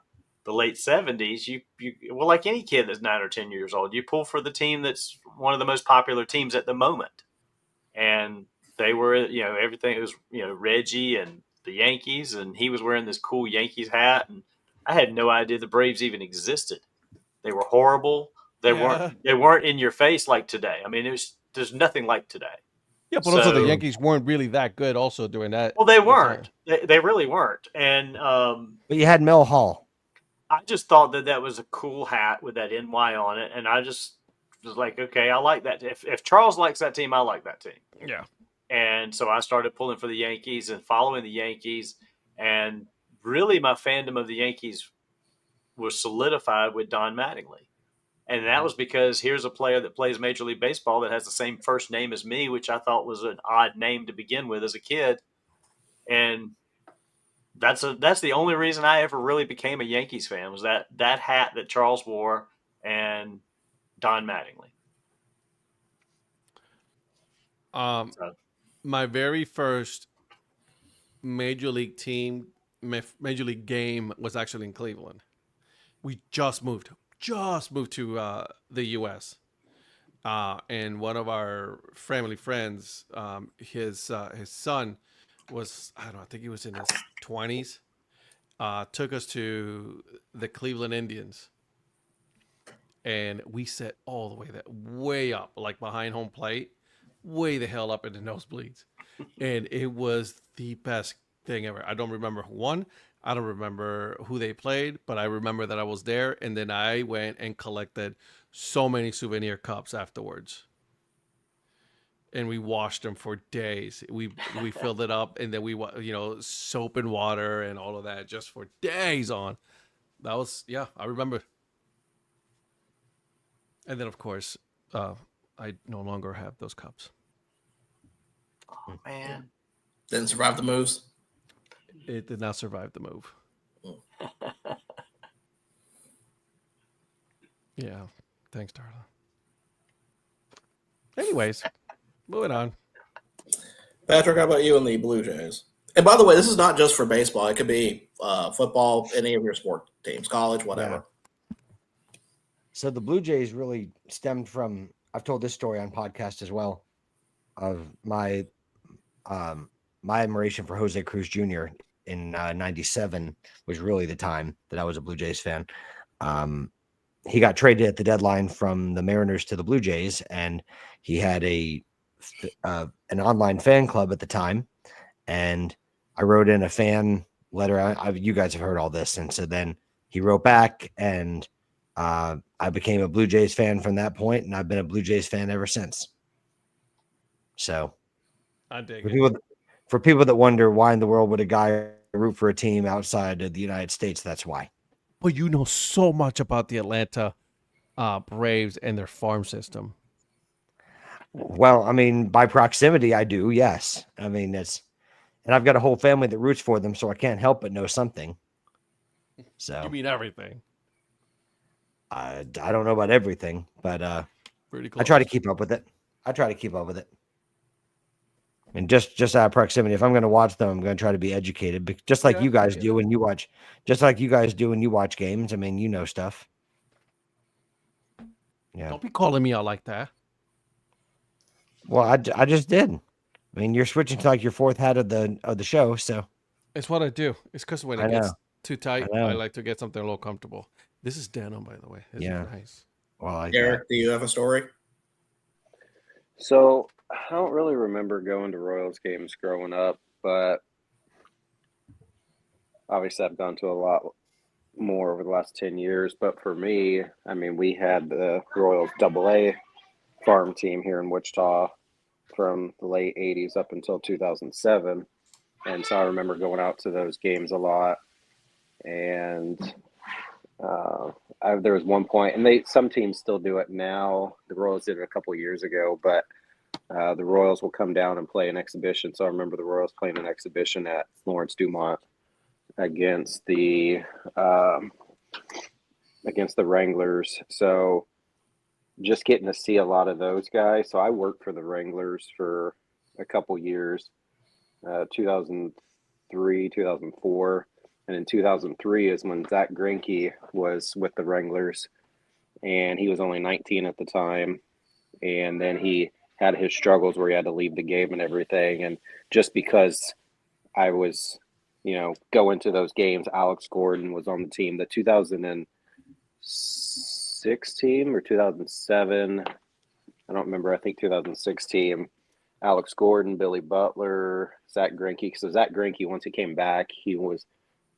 late 70s, you like any kid that's 9 or 10 years old, you pull for the team that's one of the most popular teams at the moment. And they were everything. It was Reggie and the Yankees, and he was wearing this cool Yankees hat, and I had no idea the Braves even existed. They were horrible. They weren't in your face like today. I mean, there's nothing like today. Yeah, but also the So- Yankees weren't really that good. Also during that. Well, they weren't. They really weren't. And But you had Mel Hall. I just thought that was a cool hat with that NY on it, and I just was like, okay, I like that. If Charles likes that team, I like that team. Yeah. And so I started pulling for the Yankees and following the Yankees, and really my fandom of the Yankees was solidified with Don Mattingly. And that was because here's a player that plays Major League Baseball that has the same first name as me, which I thought was an odd name to begin with as a kid. And that's the only reason I ever really became a Yankees fan, was that hat that Charles wore and Don Mattingly. My very first major league game was actually in Cleveland. We just moved to the U.S. And one of our family friends, his son was, I think he was in his 20s, took us to the Cleveland Indians. And we sat all the way up, like behind home plate, way the hell up in the nosebleeds. And it was the best thing ever. I don't remember who won. I don't remember who they played, but I remember that I was there. And then I went and collected so many souvenir cups afterwards. and we washed them for days. We filled it up, and then we soap and water and all of that just for days on. That was I remember. And then of course, I no longer have those cups. Oh man, Didn't survive the moves. It did not survive the move. Yeah, thanks, Darla. Anyways, moving on. Patrick, how about you and the Blue Jays? And by the way, this is not just for baseball. It could be football, any of your sport teams, college, whatever. So the Blue Jays really stemmed from, I've told this story on podcast as well, of my admiration for Jose Cruz Jr. in 97 was really the time that I was a Blue Jays fan. He got traded at the deadline from the Mariners to the Blue Jays, and he had an online fan club at the time. And I wrote in a fan letter. You guys have heard all this. And so then he wrote back, and I became a Blue Jays fan from that point, and I've been a Blue Jays fan ever since. So I dig it. For people that wonder why in the world would a guy root for a team outside of the United States, that's why. Well, you know so much about the Atlanta Braves and their farm system. Well, I mean, by proximity, I do. Yes. I mean, and I've got a whole family that roots for them, so I can't help but know something. So You mean everything? I don't know about everything, but Pretty close. I try to keep up with it. And just out of proximity, if I'm going to watch them, I'm going to try to be educated, just like you guys do when you watch. Just like you guys do when you watch games. I mean, you know stuff. Yeah. Don't be calling me out like that. Well, I just did. I mean, you're switching to like your fourth hat of the show, so It's what I do. It's because when I it gets know. too tight, I know. I like to get something a little comfortable. This is denim, by the way. This is nice. well, Eric, do you have a story? So I don't really remember going to Royals games growing up, but obviously I've gone to a lot more over the last 10 years. But for me, I mean, we had the Royals AA farm team here in Wichita from the late 80s up until 2007. And so I remember going out to those games a lot. And there was one point, and some teams still do it now. The Royals did it a couple years ago, but the Royals will come down and play an exhibition. So I remember the Royals playing an exhibition at Lawrence Dumont against the Wranglers. So just getting to see a lot of those guys. So I worked for the Wranglers for a couple years, 2003, 2004. And in 2003 is when Zach Greinke was with the Wranglers, and he was only 19 at the time. And then he had his struggles where he had to leave the game and everything. And just because I was, going to those games, Alex Gordon was on the team. The 2006 team or 2007, I don't remember. I think 2006 team. Alex Gordon, Billy Butler, Zach Greinke. So Zach Greinke, once he came back, he was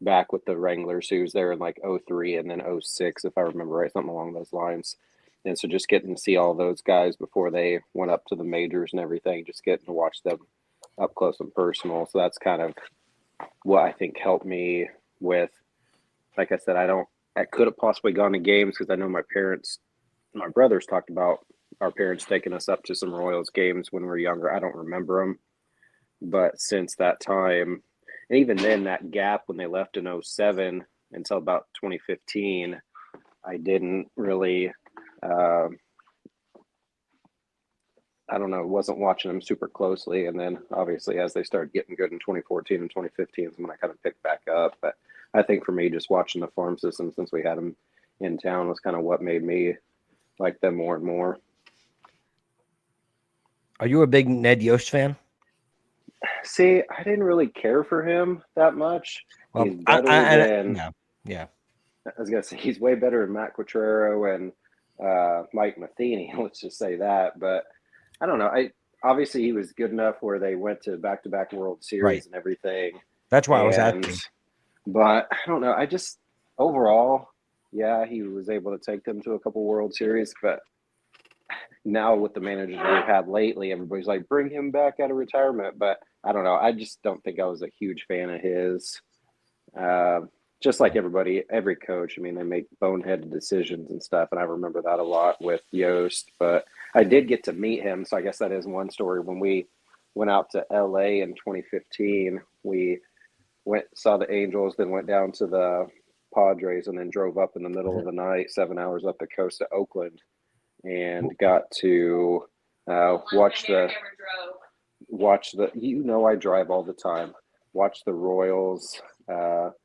back with the Wranglers. He was there in like 03 and then 06, if I remember right, something along those lines. And so just getting to see all those guys before they went up to the majors and everything, just getting to watch them up close and personal. So that's kind of what I think helped me with, like I said, I could have possibly gone to games because I know my brothers talked about our parents taking us up to some Royals games when we were younger. I don't remember them. But since that time, and even then, that gap when they left in 07 until about 2015, I didn't really, wasn't watching them super closely. And then obviously as they started getting good in 2014 and 2015 is when I kind of picked back up. But I think for me, just watching the farm system since we had them in town was kind of what made me like them more and more. Are you a big Ned Yost fan? See, I didn't really care for him that much. Well, He's better than yeah. I was gonna say he's way better than Matt Quatrero and Mike Matheny. Let's just say that. But I don't know. Obviously he was good enough where they went to back-to-back World Series and everything. That's why I was asking. But I don't know. I just overall, he was able to take them to a couple World Series, but now with the managers we've had lately, everybody's like, bring him back out of retirement. But I don't know. I just don't think I was a huge fan of his. Just like every coach, I mean, they make boneheaded decisions and stuff. And I remember that a lot with Yost, but I did get to meet him. So I guess that is one story. When we went out to LA in 2015, we saw the Angels, then went down to the Padres, and then drove up in the middle of the night, 7 hours up the coast to Oakland, and got to watch the. I drive all the time. Watch the Royals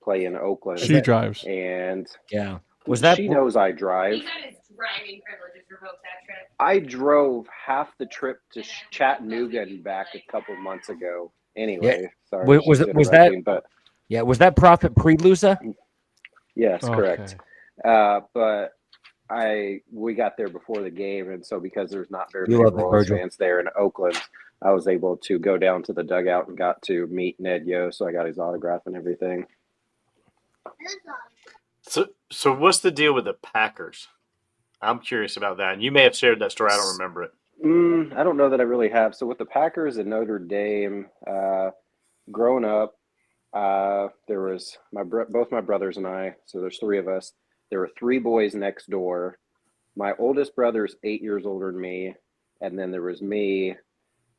play in Oakland. She drives. And Yeah. She knows I drive. He had his driving privileges revoked that trip. I drove half the trip to Chattanooga and back a couple months ago. Anyway, sorry. Was that? But yeah, was that Prophet Prelusa? yes, Okay. correct. But we got there before the game, and so because there's not very many Royals fans there in Oakland, I was able to go down to the dugout and got to meet Ned Yost, so I got his autograph and everything. So what's the deal with the Packers? I'm curious about that. And you may have shared that story. I don't remember it. I don't know that I really have. So with the Packers and Notre Dame, growing up, there was both my brothers and I. So there's three of us. There were three boys next door. My oldest brother's 8 years older than me, and then there was me,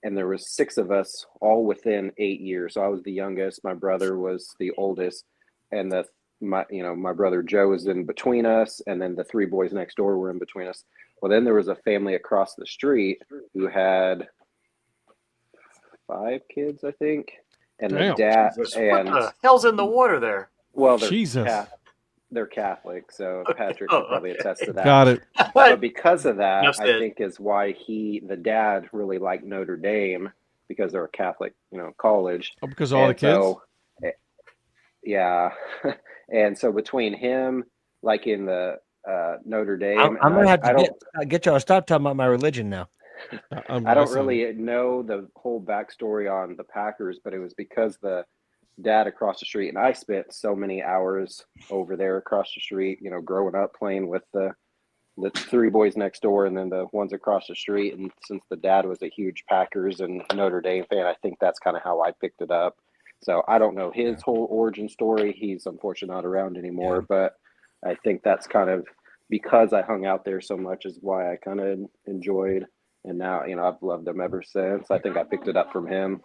and there was six of us all within 8 years. So I was the youngest. My brother was the oldest, and my brother Joe was in between us, and then the three boys next door were in between us. Well, then there was a family across the street who had 5 kids, I think, and Damn. the dad. Jesus, and what the hell's in the water there? well, Jesus. they're Catholic, so Patrick can probably attest to that. Got it. But because of that, Enough I said. think is why the dad really liked Notre Dame, because they're a Catholic, college. Oh, because of all the kids? So, yeah. And so between him, like in the Notre Dame, I'm gonna have to get y'all to stop talking about my religion now. I don't really know the whole backstory on the Packers, but it was because the dad across the street, and I spent so many hours over there across the street, growing up playing with the three boys next door and then the ones across the street. And since the dad was a huge Packers and Notre Dame fan, I think that's kind of how I picked it up. So I don't know his whole origin story. He's unfortunately not around anymore, but I think that's kind of because I hung out there so much is why I kind of enjoyed. And now, I've loved them ever since. I think I picked it up from him.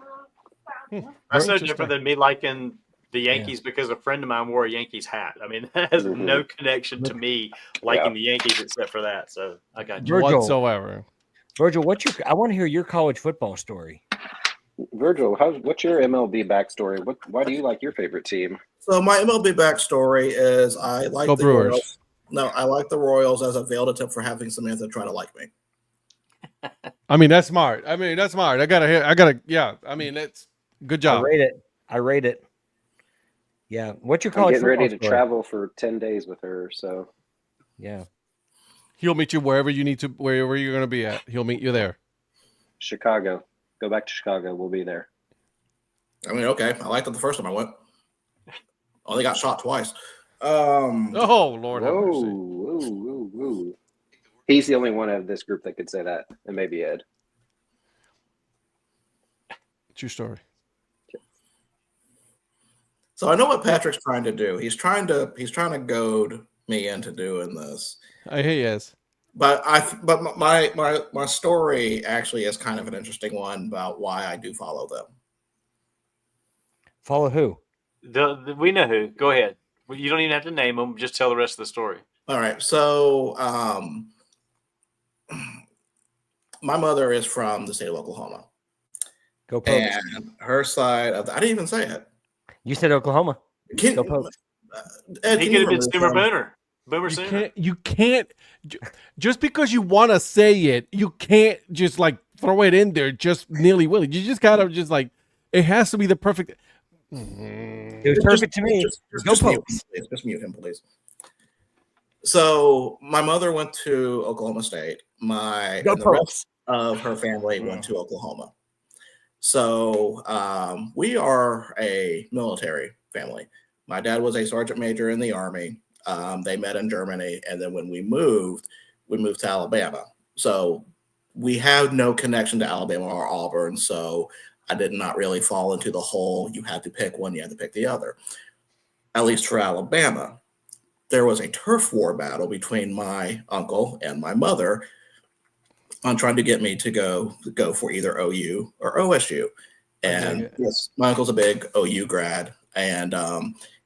That's no different than me liking the Yankees because a friend of mine wore a Yankees hat. I mean, that has no connection to me liking the Yankees except for that. So I got you. Virgil, whatsoever. Virgil, I want to hear your college football story. Virgil, what's your MLB backstory? Why do you like your favorite team? So my MLB backstory is I like the Brewers. Royals. No, I like the Royals as a veiled attempt for having Samantha try to like me. I mean, that's smart. I gotta. Yeah. I mean, that's good job. I rate it. Yeah. What's your I'm college getting ready to football story? travel for 10 days with her. So Yeah. He'll meet you wherever you're going to be at. He'll meet you there. Chicago. Go back to Chicago. We'll be there. I mean, okay. I liked it the first time I went. Only got shot twice. Oh, Lord have mercy. Whoa. He's the only one of this group that could say that, and maybe Ed. True story. So I know what Patrick's trying to do. He's trying to goad me into doing this. He is. But my story actually is kind of an interesting one about why I do follow them. Follow who? We know who. Go ahead. You don't even have to name them. Just tell the rest of the story. All right. So my mother is from the state of Oklahoma. Go Pokes. And her side of I didn't even say it. You said Oklahoma. Go Pokes. Ed, He could have been Simmer Booner. Boomer Sooner. You can't just because you want to say it, you can't just like throw it in there just nilly-willy. You just gotta just like it has to be the perfect. It was perfect to me. Just mute him, please. So my mother went to Oklahoma State. The rest of her family went to Oklahoma. So we are a military family. My dad was a sergeant major in the Army. They met in Germany, and then when we moved to Alabama. So we have no connection to Alabama or Auburn, so I did not really fall into the whole you had to pick one, you had to pick the other. At least for Alabama, there was a turf war battle between my uncle and my mother on trying to get me to go for either OU or OSU. And yes, my uncle's a big OU grad, and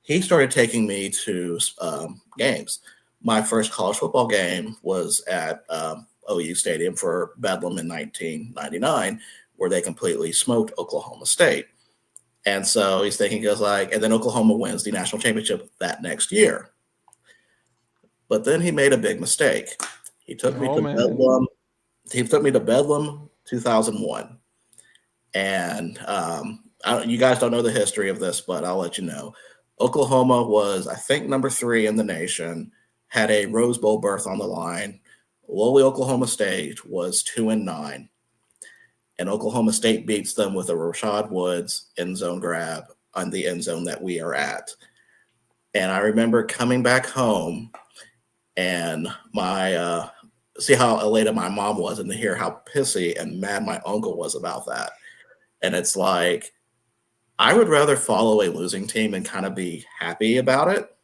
he started taking me to games. My first college football game was at OU Stadium for Bedlam in 1999, where they completely smoked Oklahoma State. And so he's thinking, goes like, and then Oklahoma wins the national championship that next year. But then he made a big mistake. He took me to Bedlam. He took me to Bedlam 2001. And you guys don't know the history of this, but I'll let you know. Oklahoma was, I think, number 3 in the nation, had a Rose Bowl berth on the line. Lowly Oklahoma State was 2-9. And Oklahoma State beats them with a Rashad Woods end zone grab on the end zone that we are at. And I remember coming back home and see how elated my mom was and to hear how pissy and mad my uncle was about that. And it's like, I would rather follow a losing team and kind of be happy about it.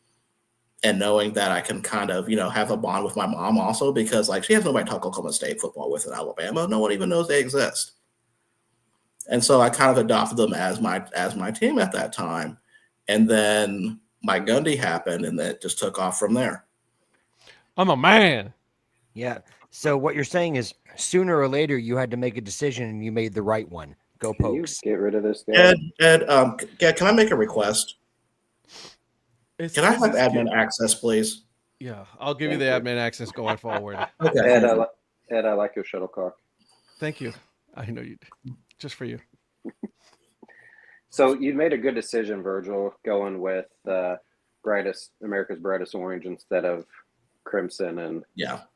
And knowing that I can kind of, have a bond with my mom also, because like she has nobody to talk Oklahoma State football with in Alabama. No one even knows they exist. And so I kind of adopted them as my team at that time. And then my Gundy happened and it just took off from there. I'm a man. Yeah. So what you're saying is sooner or later you had to make a decision and you made the right one. Go Pokes. Get rid of this guy. Ed, can I make a request? Can I have admin access, please? Yeah, I'll give you the admin access going forward. Okay. Ed, I like your shuttlecock. Thank you. I know you do. Just for you. So you made a good decision, Virgil, going with America's Brightest Orange instead of Crimson and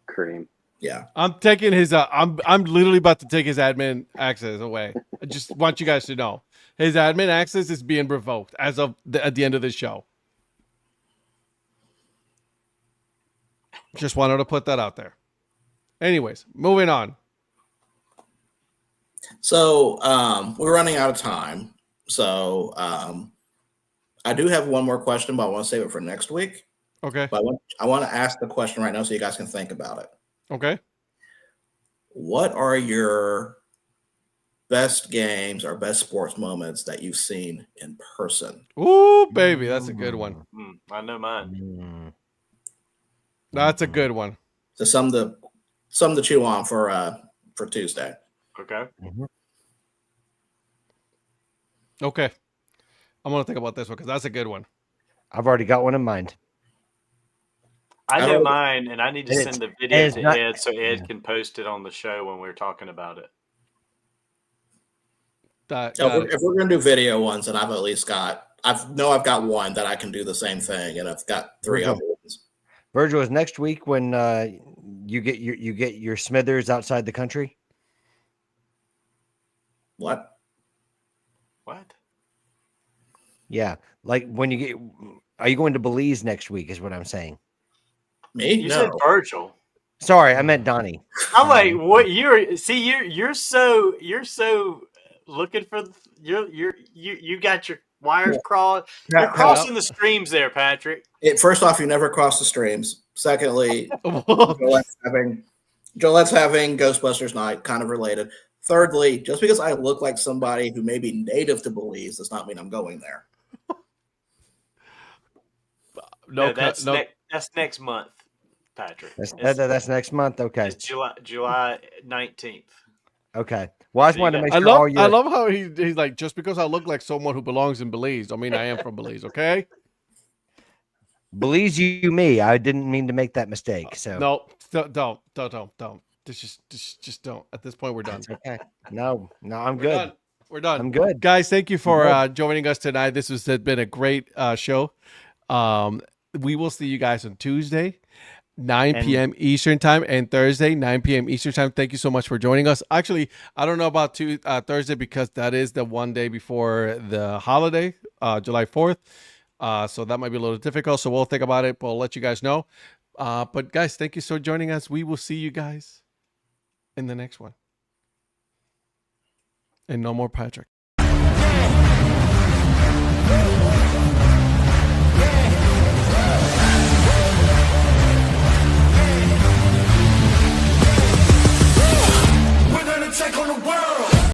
Cream. Yeah. I'm taking his I'm literally about to take his admin access away. I just want you guys to know. His admin access is being revoked as of at the end of this show. Just wanted to put that out there. Anyways, moving on. So we're running out of time. So I do have one more question, but I want to save it for next week. Okay. But I want to ask the question right now so you guys can think about it. Okay. What are your best games or best sports moments that you've seen in person? Ooh, baby, that's a good one. I know mine. That's a good one. So some to chew on for Tuesday. Okay. Okay. I'm gonna think about this one because that's a good one. I've already got one in mind. I know mine, and I need to send the video to Ed so Ed can post it on the show when we're talking about it. If we're gonna do video ones, then I've at least got I've got one that I can do the same thing, and I've got 3 other ones. Virgil, is next week when you get your Smithers outside the country? What? Yeah, like when are you going to Belize next week? Is what I'm saying. Me? You no. said Virgil. Sorry, I meant Donnie. I'm like, what? You're so looking for you got your wires crossed. You're crossing the streams there, Patrick. First off, you never cross the streams. Secondly, Jolette's having Ghostbusters night, kind of related. Thirdly, just because I look like somebody who may be native to Belize does not mean I'm going there. That's next month, Patrick. That's next month. Okay, it's July 19th. Okay. Well, I just wanted to make sure I love how he's like, just because I look like someone who belongs in Belize, don't mean I am from Belize. Okay. Belize you me. I didn't mean to make that mistake. So no, don't. Just don't. At this point, we're done. Okay. No, I'm good. We're done. I'm good. Guys, thank you for joining us tonight. This has been a great show. We will see you guys on Tuesday, 9 p.m. Eastern time, and Thursday, 9 p.m. Eastern time. Thank you so much for joining us. Actually, I don't know about Thursday because that is the one day before the holiday, July 4th. So that might be a little difficult. So we'll think about it. We'll let you guys know. But guys, thank you for joining us. We will see you guys in the next one. And no more Patrick. We're gonna take on the world.